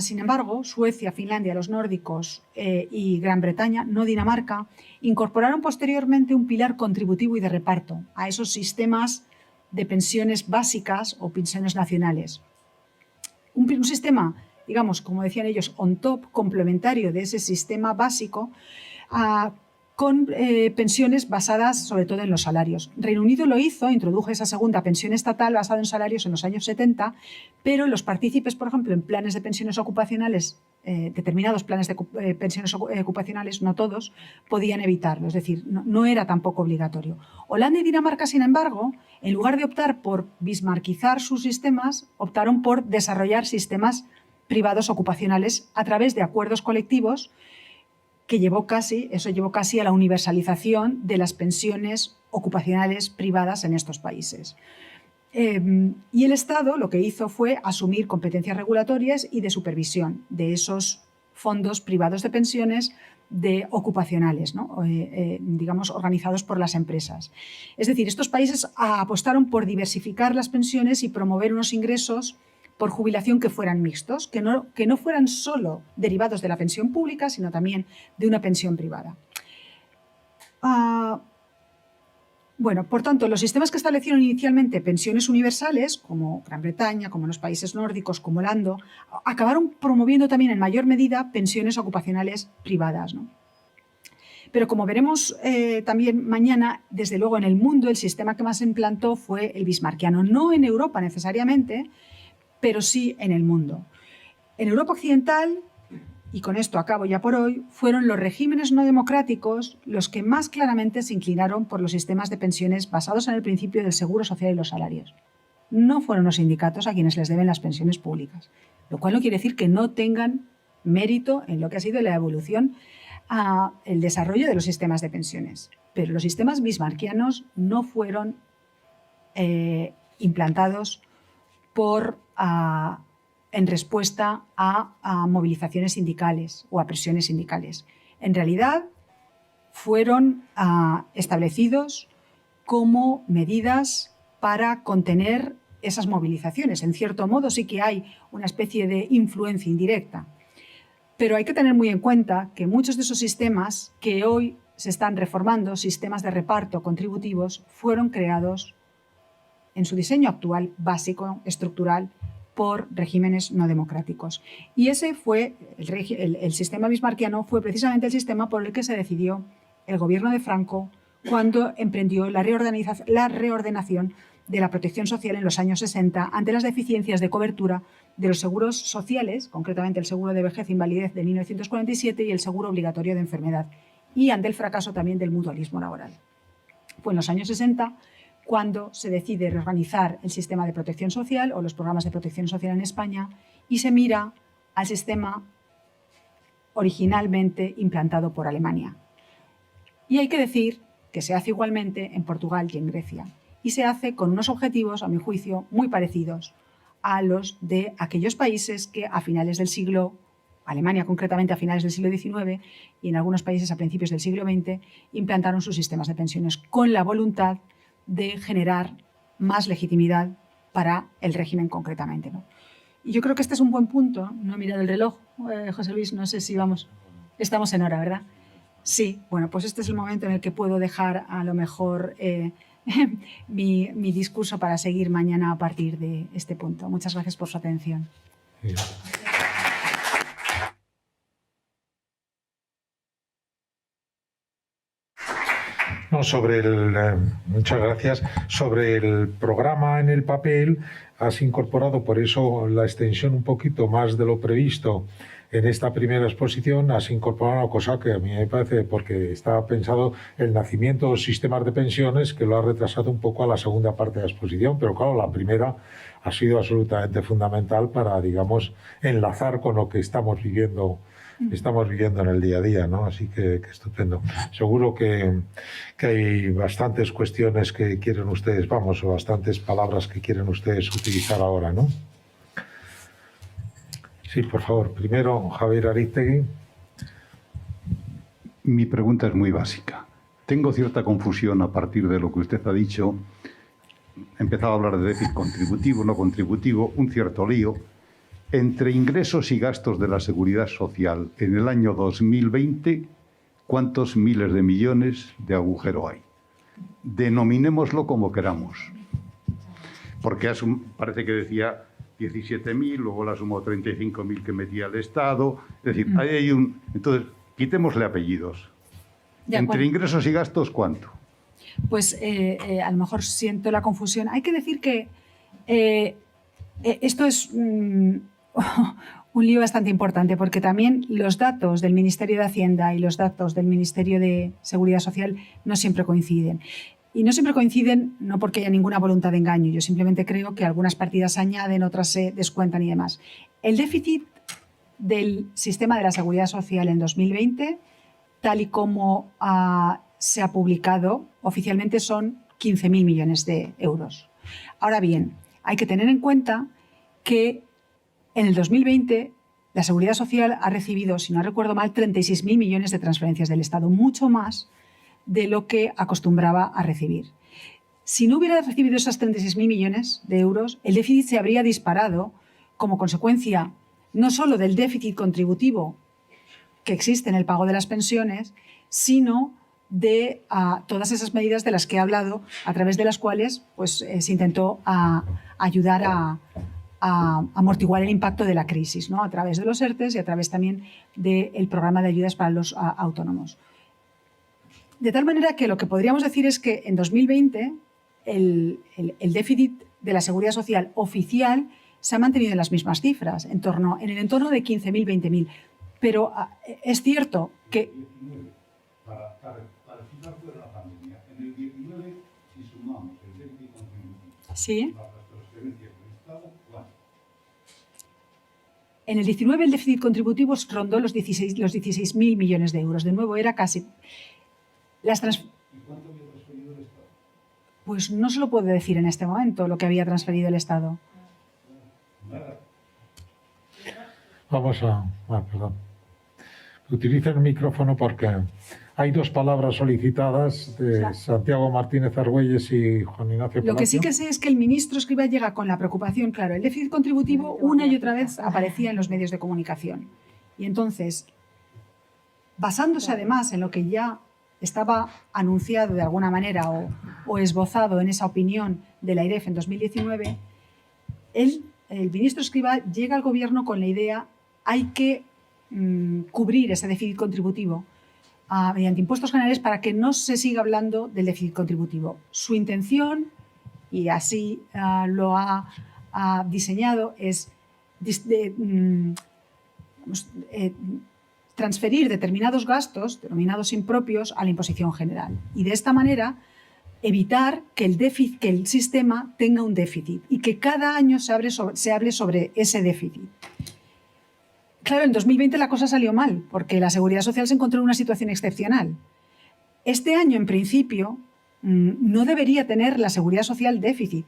Speaker 2: sin embargo, Suecia, Finlandia, los nórdicos y Gran Bretaña, no Dinamarca, incorporaron posteriormente un pilar contributivo y de reparto a esos sistemas de pensiones básicas o pensiones nacionales. Un sistema, digamos, como decían ellos, on top, complementario de ese sistema básico, con pensiones basadas sobre todo en los salarios. Reino Unido lo hizo, introdujo esa segunda pensión estatal basada en salarios en los años 70, pero los partícipes, por ejemplo, en planes de pensiones ocupacionales, determinados planes de pensiones ocupacionales, no todos, podían evitarlo, es decir, no era tampoco obligatorio. Holanda y Dinamarca, sin embargo, en lugar de optar por bismarckizar sus sistemas, optaron por desarrollar sistemas privados ocupacionales a través de acuerdos colectivos que llevó casi a la universalización de las pensiones ocupacionales privadas en estos países. Y el Estado lo que hizo fue asumir competencias regulatorias y de supervisión de esos fondos privados de pensiones ocupacionales, ¿no? Digamos, organizados por las empresas. Es decir, estos países apostaron por diversificar las pensiones y promover unos ingresos por jubilación que fueran mixtos, que no fueran solo derivados de la pensión pública, sino también de una pensión privada. Bueno, por tanto, los sistemas que establecieron inicialmente pensiones universales, como Gran Bretaña, como los países nórdicos, como Holanda, acabaron promoviendo también en mayor medida pensiones ocupacionales privadas, ¿no? Pero como veremos también mañana, desde luego en el mundo el sistema que más se implantó fue el bismarckiano, no en Europa necesariamente, pero sí en el mundo. En Europa occidental, y con esto acabo ya por hoy, fueron los regímenes no democráticos los que más claramente se inclinaron por los sistemas de pensiones basados en el principio del seguro social y los salarios. No fueron los sindicatos a quienes les deben las pensiones públicas, lo cual no quiere decir que no tengan mérito en lo que ha sido la evolución el desarrollo de los sistemas de pensiones. Pero los sistemas bismarckianos no fueron implantados en respuesta a movilizaciones sindicales o a presiones sindicales. En realidad, fueron establecidos como medidas para contener esas movilizaciones. En cierto modo, sí que hay una especie de influencia indirecta. Pero hay que tener muy en cuenta que muchos de esos sistemas que hoy se están reformando, sistemas de reparto contributivos, fueron creados en su diseño actual, básico, estructural, por regímenes no democráticos. Y ese fue, el sistema bismarckiano fue precisamente el sistema por el que se decidió el gobierno de Franco cuando emprendió la reordenación de la protección social en los años 60 ante las deficiencias de cobertura de los seguros sociales, concretamente el seguro de vejez e invalidez de 1947 y el seguro obligatorio de enfermedad y ante el fracaso también del mutualismo laboral. Fue en los años 60 cuando se decide reorganizar el sistema de protección social o los programas de protección social en España y se mira al sistema originalmente implantado por Alemania. Y hay que decir que se hace igualmente en Portugal y en Grecia. Y se hace con unos objetivos, a mi juicio, muy parecidos a los de aquellos países que a finales del siglo, Alemania concretamente a finales del siglo XIX y en algunos países a principios del siglo XX, implantaron sus sistemas de pensiones con la voluntad de generar más legitimidad para el régimen concretamente, ¿no? Y yo creo que este es un buen punto. No he mirado el reloj, José Luis, no sé si vamos. Estamos en hora, ¿verdad? Sí, bueno, pues este es el momento en el que puedo dejar a lo mejor mi discurso para seguir mañana a partir de este punto. Muchas gracias por su atención.
Speaker 1: Sí. No, muchas gracias. Sobre el programa en el papel, has incorporado por eso la extensión un poquito más de lo previsto en esta primera exposición. Has incorporado una cosa que a mí me parece, porque estaba pensado el nacimiento de los sistemas de pensiones, que lo ha retrasado un poco a la segunda parte de la exposición, pero claro, la primera ha sido absolutamente fundamental para, digamos, enlazar con lo que estamos viviendo en el día a día, ¿no? Así que estupendo. Seguro que hay bastantes cuestiones que quieren ustedes, o bastantes palabras que quieren ustedes utilizar ahora, ¿no? Sí, por favor. Primero, Javier Ariztegui.
Speaker 3: Mi pregunta es muy básica. Tengo cierta confusión a partir de lo que usted ha dicho. He empezado a hablar de déficit contributivo, no contributivo, un cierto lío. Entre ingresos y gastos de la seguridad social en el año 2020, ¿cuántos miles de millones de agujero hay? Denominémoslo como queramos. Porque parece que decía 17.000, luego la sumó 35.000 que metía el Estado. Es decir, ahí hay un... Entonces, quitémosle apellidos. Entre ingresos y gastos, ¿cuánto?
Speaker 2: Pues a lo mejor siento la confusión. Hay que decir que esto es un lío bastante importante, porque también los datos del Ministerio de Hacienda y los datos del Ministerio de Seguridad Social no siempre coinciden. Y no siempre coinciden no porque haya ninguna voluntad de engaño. Yo simplemente creo que algunas partidas se añaden, otras se descuentan y demás. El déficit del sistema de la Seguridad Social en 2020, tal y como se ha publicado oficialmente, son 15.000 millones de euros. Ahora bien, hay que tener en cuenta que en el 2020 la Seguridad Social ha recibido, si no recuerdo mal, 36.000 millones de transferencias del Estado, mucho más de lo que acostumbraba a recibir. Si no hubiera recibido esas 36.000 millones de euros, el déficit se habría disparado como consecuencia no solo del déficit contributivo que existe en el pago de las pensiones, sino de todas esas medidas de las que he hablado, a través de las cuales pues, se intentó ayudar a amortiguar el impacto de la crisis, ¿no? A través de los ERTEs y a través también del programa de ayudas para los autónomos. De tal manera que lo que podríamos decir es que en 2020 el déficit de la Seguridad Social oficial se ha mantenido en las mismas cifras, en el entorno de 15.000, 20.000. Pero es cierto que...
Speaker 3: Para citar fuera la pandemia, en el 19, si sumamos el déficit contributivo,
Speaker 2: ¿sí?
Speaker 3: las transferencias del Estado, ¿cuánto?
Speaker 2: En el 19 el déficit contributivo rondó los 16.000 millones de euros. De nuevo, era casi... ¿Y
Speaker 3: cuánto había transferido el Estado?
Speaker 2: Pues no se lo puedo decir en este momento lo que había transferido el Estado.
Speaker 3: Nada.
Speaker 1: Vamos perdón. Utiliza el micrófono porque hay dos palabras solicitadas de Santiago Martínez Argüelles y Juan Ignacio Palacio.
Speaker 2: Lo que sí que sé es que el ministro Escrivá llega con la preocupación, claro, el déficit contributivo una y otra vez aparecía en los medios de comunicación. Y entonces, basándose además en lo que ya estaba anunciado de alguna manera o esbozado en esa opinión de la AIREF en 2019, el ministro Escrivá llega al gobierno con la idea, hay que cubrir ese déficit contributivo mediante impuestos generales para que no se siga hablando del déficit contributivo. Su intención, y así lo ha transferir determinados gastos, denominados impropios, a la imposición general. Y de esta manera evitar que el sistema tenga un déficit y que cada año se hable sobre ese déficit. Claro, en 2020 la cosa salió mal, porque la Seguridad Social se encontró en una situación excepcional. Este año, en principio, no debería tener la Seguridad Social déficit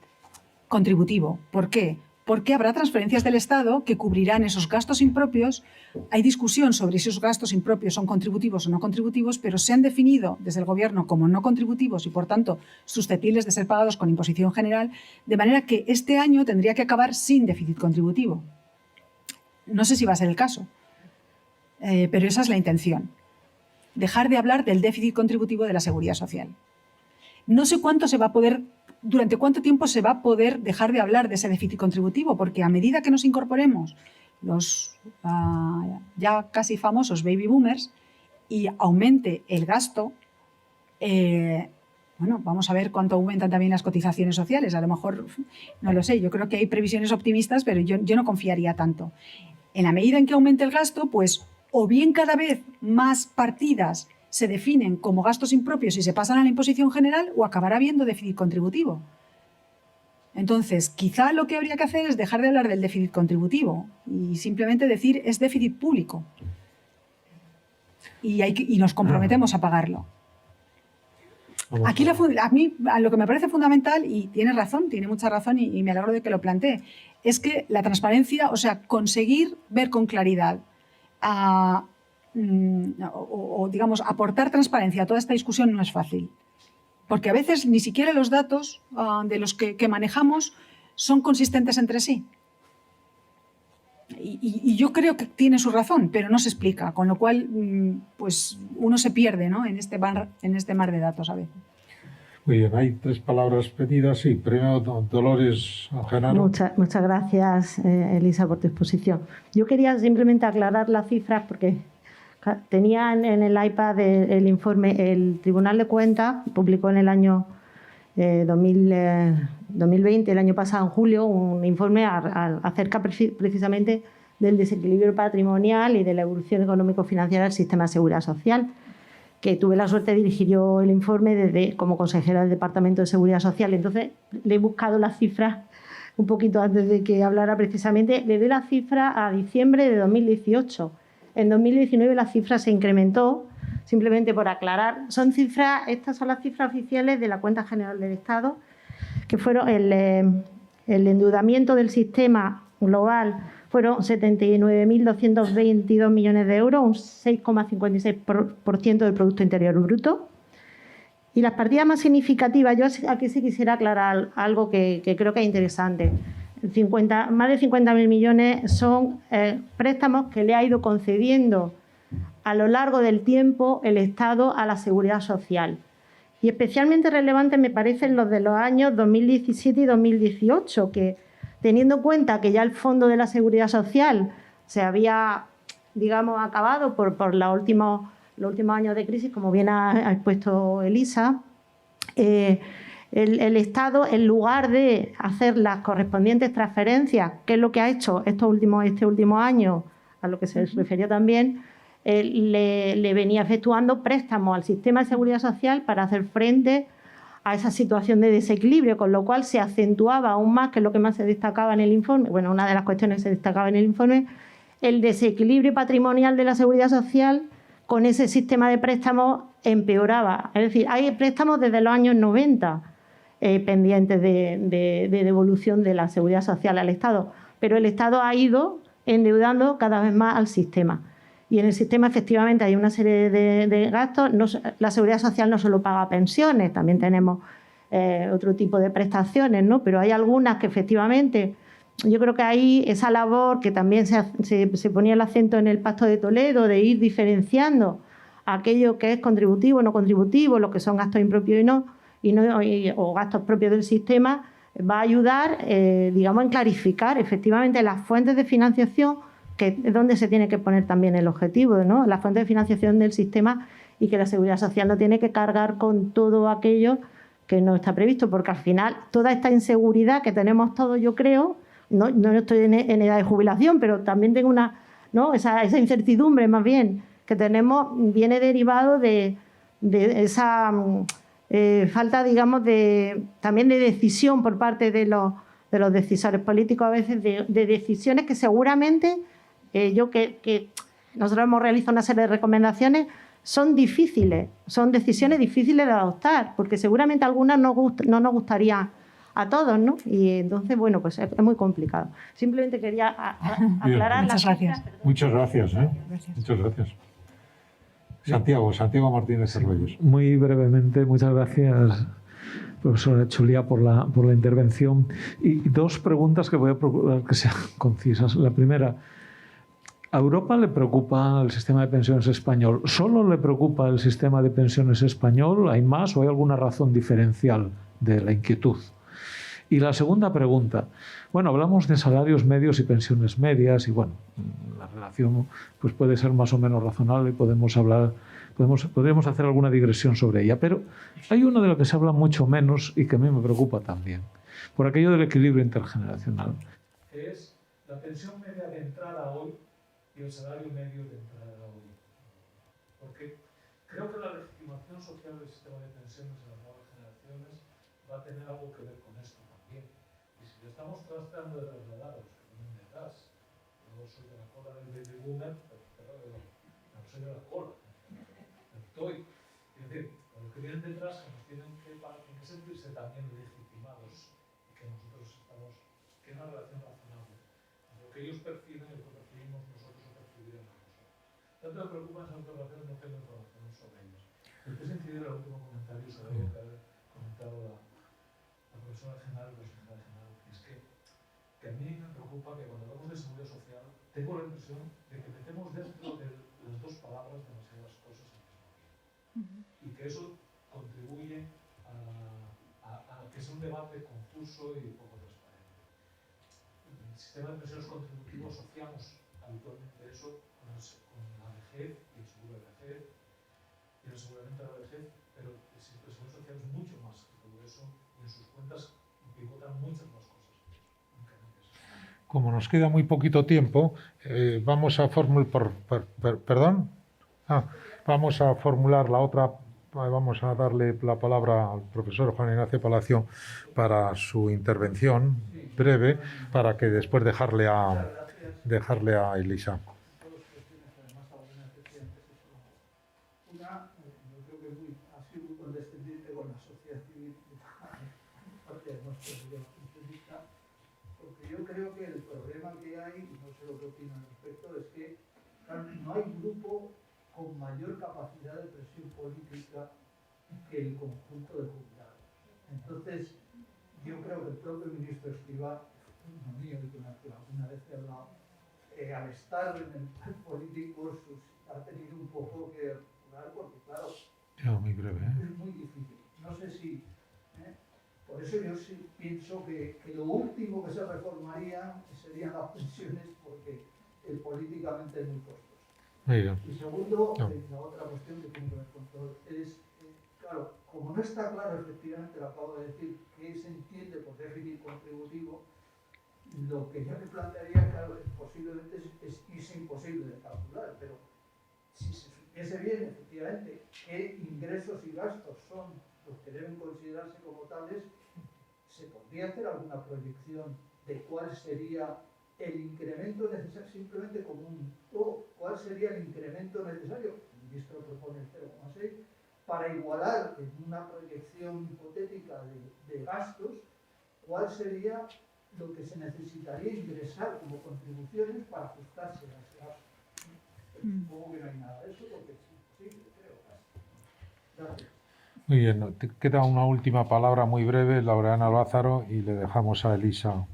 Speaker 2: contributivo. ¿Por qué? Porque habrá transferencias del Estado que cubrirán esos gastos impropios. Hay discusión sobre si esos gastos impropios son contributivos o no contributivos, pero se han definido desde el Gobierno como no contributivos y, por tanto, susceptibles de ser pagados con imposición general, de manera que este año tendría que acabar sin déficit contributivo. No sé si va a ser el caso, pero esa es la intención. Dejar de hablar del déficit contributivo de la Seguridad Social. No sé durante cuánto tiempo se va a poder dejar de hablar de ese déficit contributivo, porque a medida que nos incorporemos los ya casi famosos baby boomers y aumente el gasto, bueno, vamos a ver cuánto aumentan también las cotizaciones sociales. A lo mejor, no lo sé, yo creo que hay previsiones optimistas, pero yo no confiaría tanto. En la medida en que aumente el gasto, pues o bien cada vez más partidas se definen como gastos impropios y se pasan a la imposición general, o acabará habiendo déficit contributivo. Entonces, quizá lo que habría que hacer es dejar de hablar del déficit contributivo y simplemente decir es déficit público. Y nos comprometemos a pagarlo. Aquí a mí lo que me parece fundamental, y tiene mucha razón y me alegro de que lo plantee, es que la transparencia, o sea, conseguir ver con claridad digamos, aportar transparencia a toda esta discusión no es fácil. Porque a veces ni siquiera los datos de los que manejamos son consistentes entre sí. Y yo creo que tiene su razón, pero no se explica, con lo cual pues uno se pierde, ¿no?, en este mar de datos a veces.
Speaker 1: Muy bien, hay 3 palabras pedidas. Sí, primero Dolores Genaro.
Speaker 4: Muchas gracias, Elisa, por tu exposición. Yo quería simplemente aclarar las cifras porque tenían en el iPad el informe, el Tribunal de Cuentas publicó en el año 2020, el año pasado, en julio, un informe acerca precisamente del desequilibrio patrimonial y de la evolución económico-financiera del sistema de seguridad social, que tuve la suerte de dirigir yo el informe como consejera del Departamento de Seguridad Social. Entonces, le he buscado las cifras un poquito antes de que hablara precisamente. Le doy las cifras a diciembre de 2018. En 2019 la cifra se incrementó, simplemente por aclarar. Estas son las cifras oficiales de la Cuenta General del Estado, que fueron el endeudamiento del sistema global fueron 79.222 millones de euros, un 6,56% del Producto Interior Bruto. Y las partidas más significativas, yo aquí sí quisiera aclarar algo que creo que es interesante. Más de 50.000 millones son préstamos que le ha ido concediendo a lo largo del tiempo el Estado a la Seguridad Social. Y especialmente relevantes me parecen los de los años 2017 y 2018, que teniendo en cuenta que ya el Fondo de la Seguridad Social se había, digamos, acabado por los últimos años de crisis, como bien ha expuesto Elisa, el Estado, en lugar de hacer las correspondientes transferencias, que es lo que ha hecho este último año, a lo que se refería también, le venía efectuando préstamos al sistema de seguridad social para hacer frente a esa situación de desequilibrio, con lo cual se acentuaba aún más, que es lo que más se destacaba en el informe, bueno, una de las cuestiones que se destacaba en el informe, el desequilibrio patrimonial de la seguridad social con ese sistema de préstamos empeoraba. Es decir, hay préstamos desde los años 90 pendientes de devolución de la seguridad social al Estado, pero el Estado ha ido endeudando cada vez más al sistema. Y en el sistema efectivamente hay una serie de gastos. La seguridad social no solo paga pensiones, también tenemos otro tipo de prestaciones, ¿no? Pero hay algunas que efectivamente, yo creo que ahí esa labor que también se ponía el acento en el Pacto de Toledo, de ir diferenciando aquello que es contributivo, no contributivo, lo que son gastos impropios o gastos propios del sistema, va a ayudar, digamos, en clarificar efectivamente las fuentes de financiación, que es donde se tiene que poner también el objetivo, ¿no? La fuente de financiación del sistema, y que la seguridad social no tiene que cargar con todo aquello que no está previsto, porque al final toda esta inseguridad que tenemos todos, yo creo, no estoy en edad de jubilación, pero también tengo esa incertidumbre más bien que tenemos viene derivado de esa falta, digamos, también de decisión por parte de los decisores políticos, a veces de decisiones que seguramente, que nosotros hemos realizado una serie de recomendaciones, son difíciles, son decisiones difíciles de adoptar, porque seguramente algunas no nos gustaría a todos, ¿no? Y entonces, bueno, pues es muy complicado. Simplemente quería aclarar
Speaker 2: Muchas gracias.
Speaker 1: Muchas gracias, ¿eh? Muchas gracias. Santiago Martínez Arroyos.
Speaker 5: Muy brevemente, muchas gracias, profesora Chulia, por la intervención. Y dos preguntas que voy a procurar que sean concisas. La primera, ¿a Europa le preocupa el sistema de pensiones español? ¿Solo le preocupa el sistema de pensiones español? ¿Hay más o hay alguna razón diferencial de la inquietud? Y la segunda pregunta, bueno, hablamos de salarios medios y pensiones medias y bueno, la relación pues puede ser más o menos razonable y podríamos hacer alguna digresión sobre ella, pero hay una de la que se habla mucho menos y que a mí me preocupa también, por aquello del equilibrio intergeneracional. Que es la pensión media de entrada hoy y el salario medio de entrada hoy. Porque creo que la legitimación social del sistema de pensiones en las nuevas generaciones va a tener algo que ver con esto también. Y si le estamos tratando de trasladar a los que vienen detrás, yo soy de la cola del baby boomer, pero no soy de la cola, estoy. Es decir, a los que vienen detrás tienen que sentirse también legitimados y que nosotros estamos, que hay una relación razonable. Lo que ellos perciben y lo que percibimos nosotros o percibiremos nosotros. Tanto me preocupan esas observaciones, no tengo información sobre ellas. Después incidir en el último comentario sobre lo que ha comentado la profesora general, que es que a mí me preocupa que cuando hablamos de seguridad social tengo la impresión de que metemos dentro de las dos palabras demasiadas cosas al mismo tiempo. Y que eso contribuye a que sea un debate confuso y poco transparente. En el sistema de pensiones contributivos asociamos habitualmente eso con la vejez y el seguro de vejez y el aseguramiento de la vejez, pero el seguro social es mucho más que todo eso y en sus cuentas pivotan muchas más cosas. Como nos queda muy poquito tiempo, vamos a formular la otra. Vamos a darle la palabra al profesor Juan Ignacio Palacio para su intervención breve, para que después dejarle a Elisa.
Speaker 6: Una, yo creo que ha sido muy condescendiente con la sociedad civil, parte de nuestro punto de vista, porque yo creo que el problema que hay, y no sé lo que opinan al respecto, es que no hay grupo con mayor capacidad de presión política que el conjunto de jubilados. Entonces, yo creo que el propio ministro Escrivá, uno mío y con el que alguna vez he hablado, al estar en el político ha tenido un poco que hablar, porque claro,
Speaker 1: muy breve,
Speaker 6: es muy difícil. No sé si... por eso yo sí pienso que lo último que se reformaría serían las pensiones, porque políticamente es muy costoso. Y segundo, la otra cuestión que tiene que ver con todo es, claro, como no está claro, efectivamente, lo acabo de decir, qué se entiende por déficit contributivo, lo que yo me plantearía, claro, posiblemente es imposible de calcular, pero si se supiese bien, efectivamente, qué ingresos y gastos son los que deben considerarse como tales, se podría hacer alguna proyección de cuál sería el incremento necesario, simplemente como cuál sería el incremento necesario, el ministro propone el 0,6, para igualar en una proyección hipotética de gastos, cuál sería lo que se necesitaría ingresar como contribuciones para ajustarse a ese gasto. Supongo que no hay nada de eso, porque es imposible, creo. Gracias.
Speaker 1: Muy bien, te queda una última palabra muy breve, Laureana Lázaro, y le dejamos a Elisa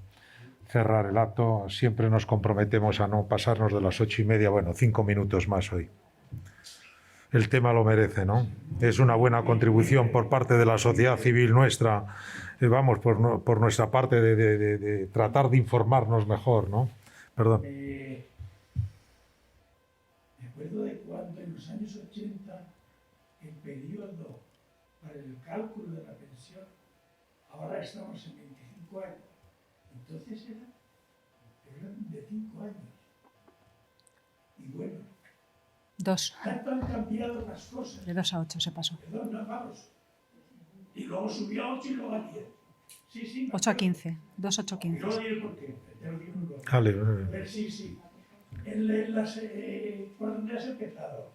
Speaker 1: cerrar el acto. Siempre nos comprometemos a no pasarnos de las 8:30, bueno, 5 minutos más hoy. El tema lo merece, ¿no? Es una buena contribución por parte de la sociedad civil nuestra, vamos, por nuestra parte de tratar de informarnos mejor, ¿no? Perdón.
Speaker 7: Me acuerdo de cuando en los años 80 el periodo para el cálculo de la pensión, ahora estamos en 25 años, entonces eran de 5 años. Y bueno,
Speaker 2: 2.
Speaker 7: Tanto han cambiado las cosas.
Speaker 2: De 2 a 8 se pasó.
Speaker 7: De 2 a 2. Y luego subió a 8 y luego a 10. Sí, sí.
Speaker 2: 8 a 15. 2, 8,
Speaker 7: Y luego
Speaker 2: 15.
Speaker 7: diré por qué. Te lo digo luego.
Speaker 1: Vale,
Speaker 7: A ver, sí, sí. ¿Por dónde has empezado?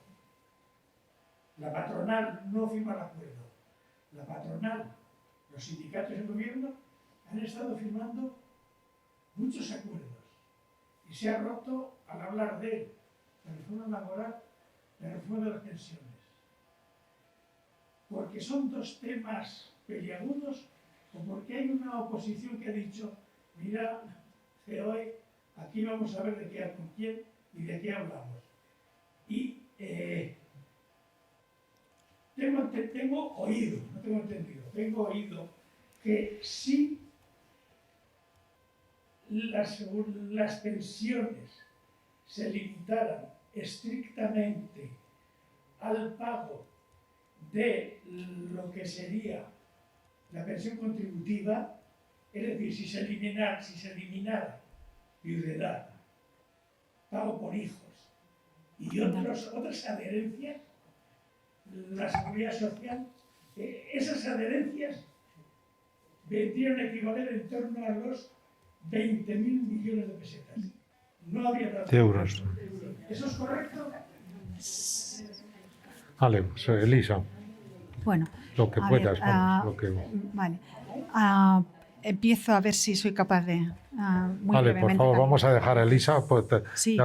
Speaker 7: La patronal no firma el acuerdo. La patronal, los sindicatos y el gobierno han estado firmando muchos acuerdos. Y se ha roto al hablar de la reforma laboral, la reforma de las pensiones. Porque son dos temas peliagudos o porque hay una oposición que ha dicho, mira, hoy aquí vamos a ver de qué con quién y de qué hablamos. Y tengo oído, no tengo entendido, tengo oído que si las pensiones se limitaran estrictamente al pago de lo que sería la pensión contributiva, es decir, si se eliminara viudedad, pago por hijos y otras adherencias, la seguridad social, esas adherencias vendrían a equivaler en torno a los 20.000 millones de pesetas. No habría tanto.
Speaker 1: De euros.
Speaker 7: ¿Eso es correcto?
Speaker 1: Vale, Elisa,
Speaker 2: Bueno,
Speaker 1: lo que
Speaker 2: a
Speaker 1: puedas.
Speaker 2: ver,
Speaker 1: Vamos, lo que...
Speaker 2: vale. Empiezo a ver si soy capaz de... muy
Speaker 1: Vale, por
Speaker 2: brevemente
Speaker 1: favor,
Speaker 2: también.
Speaker 1: vamos a dejar a Elisa. Pues,
Speaker 2: Sí,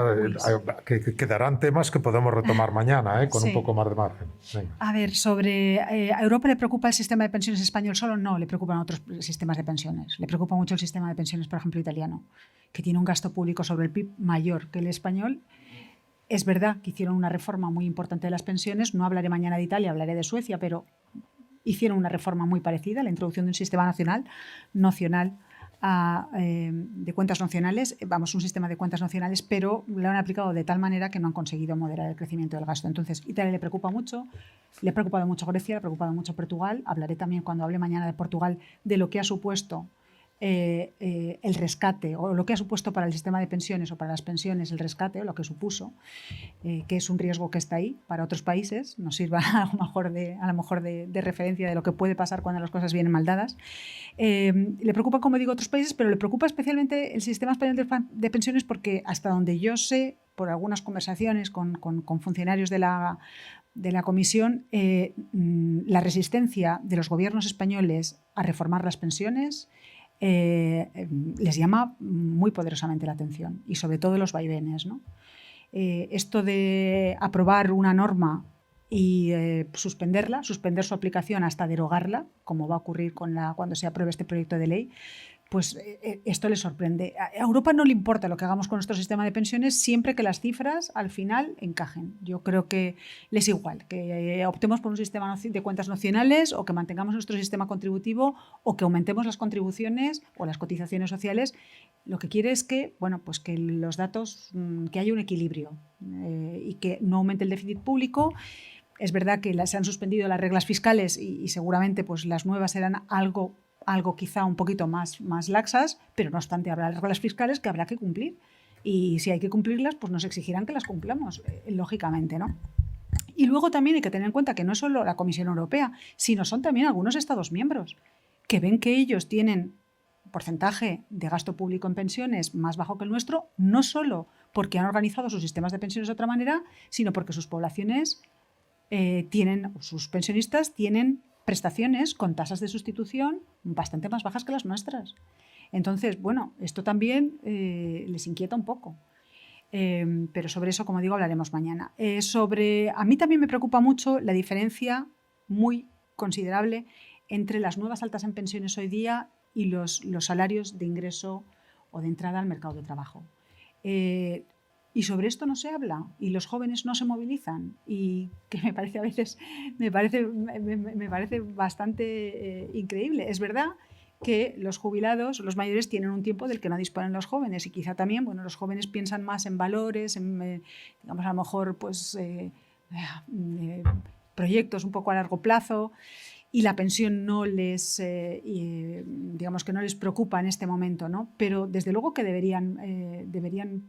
Speaker 1: que quedarán temas que podemos retomar mañana, con
Speaker 2: Sí.
Speaker 1: un poco más de margen. Venga.
Speaker 2: A ver, ¿a Europa le preocupa el sistema de pensiones español solo? No, le preocupan otros sistemas de pensiones. Le preocupa mucho el sistema de pensiones, por ejemplo, italiano, que tiene un gasto público sobre el PIB mayor que el español. Es verdad que hicieron una reforma muy importante de las pensiones. No hablaré mañana de Italia, hablaré de Suecia, pero hicieron una reforma muy parecida, la introducción de un sistema nocional de cuentas nacionales, un sistema de cuentas nacionales, pero lo han aplicado de tal manera que no han conseguido moderar el crecimiento del gasto. Entonces, Italia le preocupa mucho, le ha preocupado mucho Grecia, le ha preocupado mucho Portugal. Hablaré también, cuando hable mañana de Portugal, de lo que ha supuesto el rescate, o lo que ha supuesto para el sistema de pensiones o para las pensiones el rescate, o lo que supuso, que es un riesgo que está ahí para otros países, nos sirva a lo mejor de referencia de lo que puede pasar cuando las cosas vienen mal dadas. Le preocupa, como digo, otros países, pero le preocupa especialmente el sistema español de pensiones porque, hasta donde yo sé, por algunas conversaciones con funcionarios de la Comisión, la resistencia de los gobiernos españoles a reformar las pensiones les llama muy poderosamente la atención, y sobre todo los vaivenes, ¿no? Esto de aprobar una norma y suspender su aplicación hasta derogarla, como va a ocurrir cuando se apruebe este proyecto de ley, pues esto le sorprende. A Europa no le importa lo que hagamos con nuestro sistema de pensiones siempre que las cifras al final encajen. Yo creo que les es igual que optemos por un sistema de cuentas nacionales o que mantengamos nuestro sistema contributivo o que aumentemos las contribuciones o las cotizaciones sociales. Lo que quiere es que, pues que los datos, que haya un equilibrio y que no aumente el déficit público. Es verdad que se han suspendido las reglas fiscales y seguramente pues las nuevas serán algo quizá un poquito más laxas, pero no obstante habrá reglas fiscales que habrá que cumplir, y si hay que cumplirlas, pues nos exigirán que las cumplamos, lógicamente, ¿no? Y luego también hay que tener en cuenta que no es solo la Comisión Europea, sino son también algunos Estados miembros que ven que ellos tienen un porcentaje de gasto público en pensiones más bajo que el nuestro, no solo porque han organizado sus sistemas de pensiones de otra manera, sino porque sus poblaciones sus pensionistas tienen prestaciones con tasas de sustitución bastante más bajas que las nuestras. Entonces, esto también les inquieta un poco. Pero sobre eso, como digo, hablaremos mañana. A mí también me preocupa mucho la diferencia muy considerable entre las nuevas altas en pensiones hoy día y los salarios de ingreso o de entrada al mercado de trabajo. Y sobre esto no se habla, y los jóvenes no se movilizan, y que me parece a veces me parece bastante increíble. Es verdad que los jubilados, los mayores, tienen un tiempo del que no disponen los jóvenes, y quizá también los jóvenes piensan más en valores, digamos, a lo mejor proyectos un poco a largo plazo, y la pensión no les preocupa en este momento, ¿no? Pero desde luego que deberían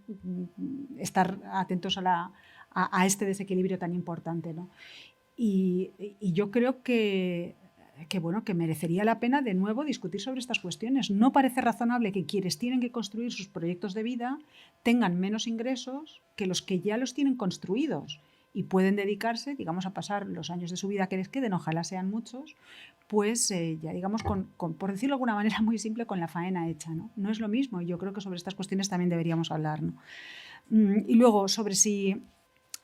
Speaker 2: estar atentos a a este desequilibrio tan importante, ¿no? Y yo creo que merecería la pena de nuevo discutir sobre estas cuestiones. No parece razonable que quienes tienen que construir sus proyectos de vida tengan menos ingresos que los que ya los tienen construidos y pueden dedicarse, digamos, a pasar los años de su vida que les queden, ojalá sean muchos, pues ya digamos, por decirlo de alguna manera muy simple, con la faena hecha, ¿no? No es lo mismo, y yo creo que sobre estas cuestiones también deberíamos hablar, ¿no? Y luego, sobre si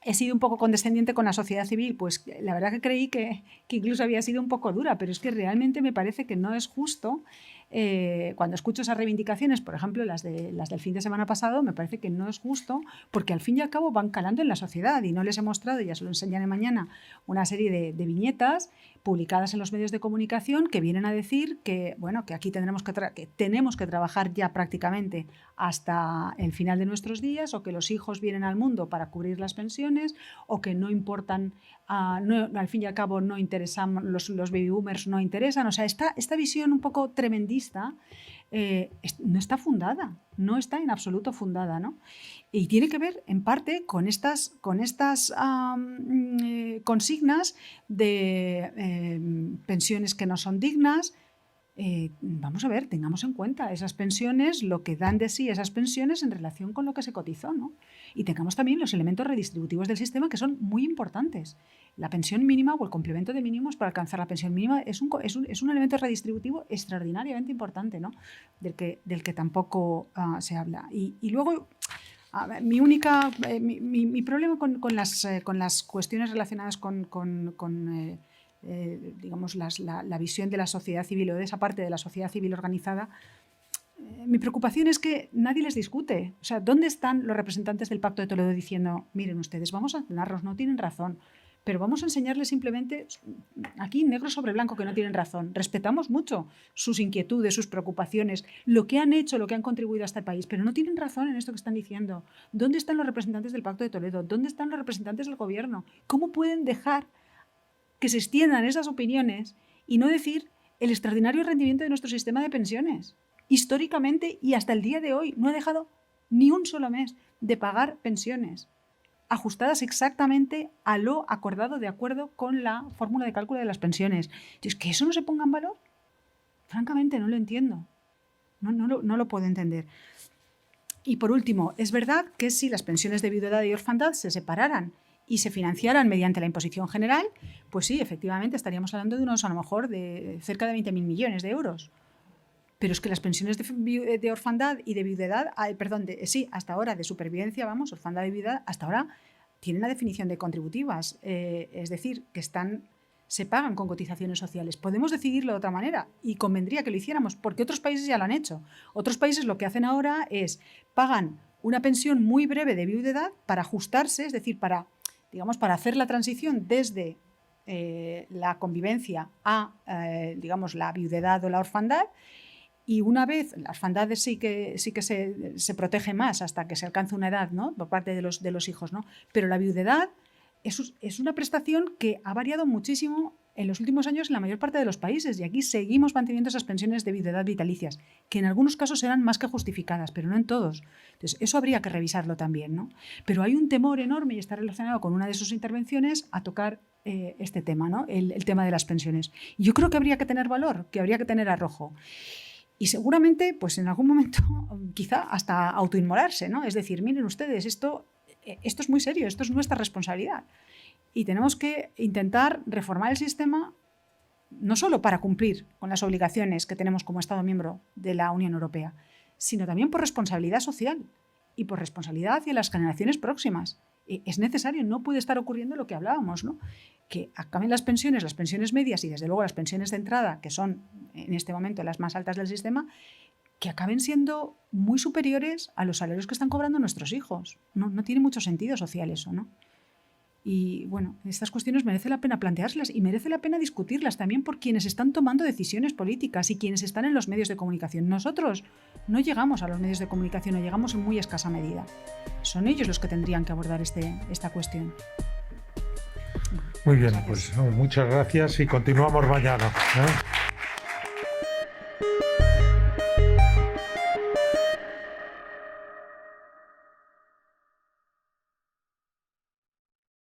Speaker 2: he sido un poco condescendiente con la sociedad civil, pues la verdad que creí que incluso había sido un poco dura, pero es que realmente me parece que no es justo. Cuando escucho esas reivindicaciones, por ejemplo, las del fin de semana pasado, me parece que no es justo, porque al fin y al cabo van calando en la sociedad, y no les he mostrado, ya se lo enseñaré mañana, una serie de viñetas publicadas en los medios de comunicación que vienen a decir que, bueno, que aquí tenemos que trabajar ya prácticamente hasta el final de nuestros días, o que los hijos vienen al mundo para cubrir las pensiones, o que no importan, al fin y al cabo no interesan, los baby boomers no interesan. O sea, esta visión un poco tremendista no está fundada, no está en absoluto fundada, ¿no? Y tiene que ver en parte con estas consignas de pensiones que no son dignas. Vamos a ver, tengamos en cuenta esas pensiones, lo que dan de sí esas pensiones en relación con lo que se cotizó, ¿no? Y tengamos también los elementos redistributivos del sistema, que son muy importantes. La pensión mínima o el complemento de mínimos para alcanzar la pensión mínima es un elemento redistributivo extraordinariamente importante, ¿no? del que tampoco se habla. Y luego, a ver, mi problema con las cuestiones relacionadas con digamos, la visión de la sociedad civil, o de esa parte de la sociedad civil organizada, mi preocupación es que nadie les discute. O sea, ¿dónde están los representantes del Pacto de Toledo diciendo, miren ustedes, vamos a entendernos, no tienen razón, pero vamos a enseñarles simplemente aquí negro sobre blanco que no tienen razón? Respetamos mucho sus inquietudes, sus preocupaciones, lo que han hecho, lo que han contribuido a este país, pero no tienen razón en esto que están diciendo. ¿Dónde están los representantes del Pacto de Toledo? ¿Dónde están los representantes del gobierno? ¿Cómo pueden dejar que se extiendan esas opiniones y no decir el extraordinario rendimiento de nuestro sistema de pensiones? Históricamente y hasta el día de hoy no ha dejado ni un solo mes de pagar pensiones ajustadas exactamente a lo acordado de acuerdo con la fórmula de cálculo de las pensiones. Entonces, ¿que eso no se ponga en valor? Francamente, no lo entiendo. No lo puedo entender. Y por último, es verdad que si las pensiones de viudedad y orfandad se separaran y se financiaran mediante la imposición general, pues sí, efectivamente estaríamos hablando de unos, a lo mejor, de cerca de 20.000 millones de euros. Pero es que las pensiones de orfandad y de viudedad, hasta ahora de supervivencia, orfandad y viudedad, hasta ahora tienen la definición de contributivas, es decir, que se pagan con cotizaciones sociales. Podemos decidirlo de otra manera y convendría que lo hiciéramos, porque otros países ya lo han hecho. Otros países lo que hacen ahora es pagan una pensión muy breve de viudedad para ajustarse, es decir, para hacer la transición desde la convivencia a, la viudedad o la orfandad. Y una vez, la orfandad sí que se protege más hasta que se alcanza una edad, ¿no?, por parte de los hijos, ¿no? Pero la viudedad es una prestación que ha variado muchísimo en los últimos años en la mayor parte de los países, y aquí seguimos manteniendo esas pensiones de viudedad vitalicias, que en algunos casos eran más que justificadas, pero no en todos. Entonces, eso habría que revisarlo también, ¿no? Pero hay un temor enorme, y está relacionado con una de sus intervenciones, a tocar este tema, ¿no?, el tema de las pensiones. Y yo creo que habría que tener valor, que habría que tener arrojo. Y seguramente, pues en algún momento, quizá hasta autoinmolarse, ¿no? Es decir, miren ustedes, esto es muy serio, esto es nuestra responsabilidad. Y tenemos que intentar reformar el sistema, no solo para cumplir con las obligaciones que tenemos como Estado miembro de la Unión Europea, sino también por responsabilidad social y por responsabilidad hacia las generaciones próximas. Es necesario, no puede estar ocurriendo lo que hablábamos, ¿no?, que acaben las pensiones medias y desde luego las pensiones de entrada, que son en este momento las más altas del sistema, que acaben siendo muy superiores a los salarios que están cobrando nuestros hijos. No tiene mucho sentido social eso, ¿no? Y bueno, estas cuestiones merece la pena planteárselas y merece la pena discutirlas también por quienes están tomando decisiones políticas y quienes están en los medios de comunicación. Nosotros no llegamos a los medios de comunicación, o llegamos en muy escasa medida. Son ellos los que tendrían que abordar esta cuestión.
Speaker 1: Muy bien, pues muchas gracias y continuamos mañana, ¿eh?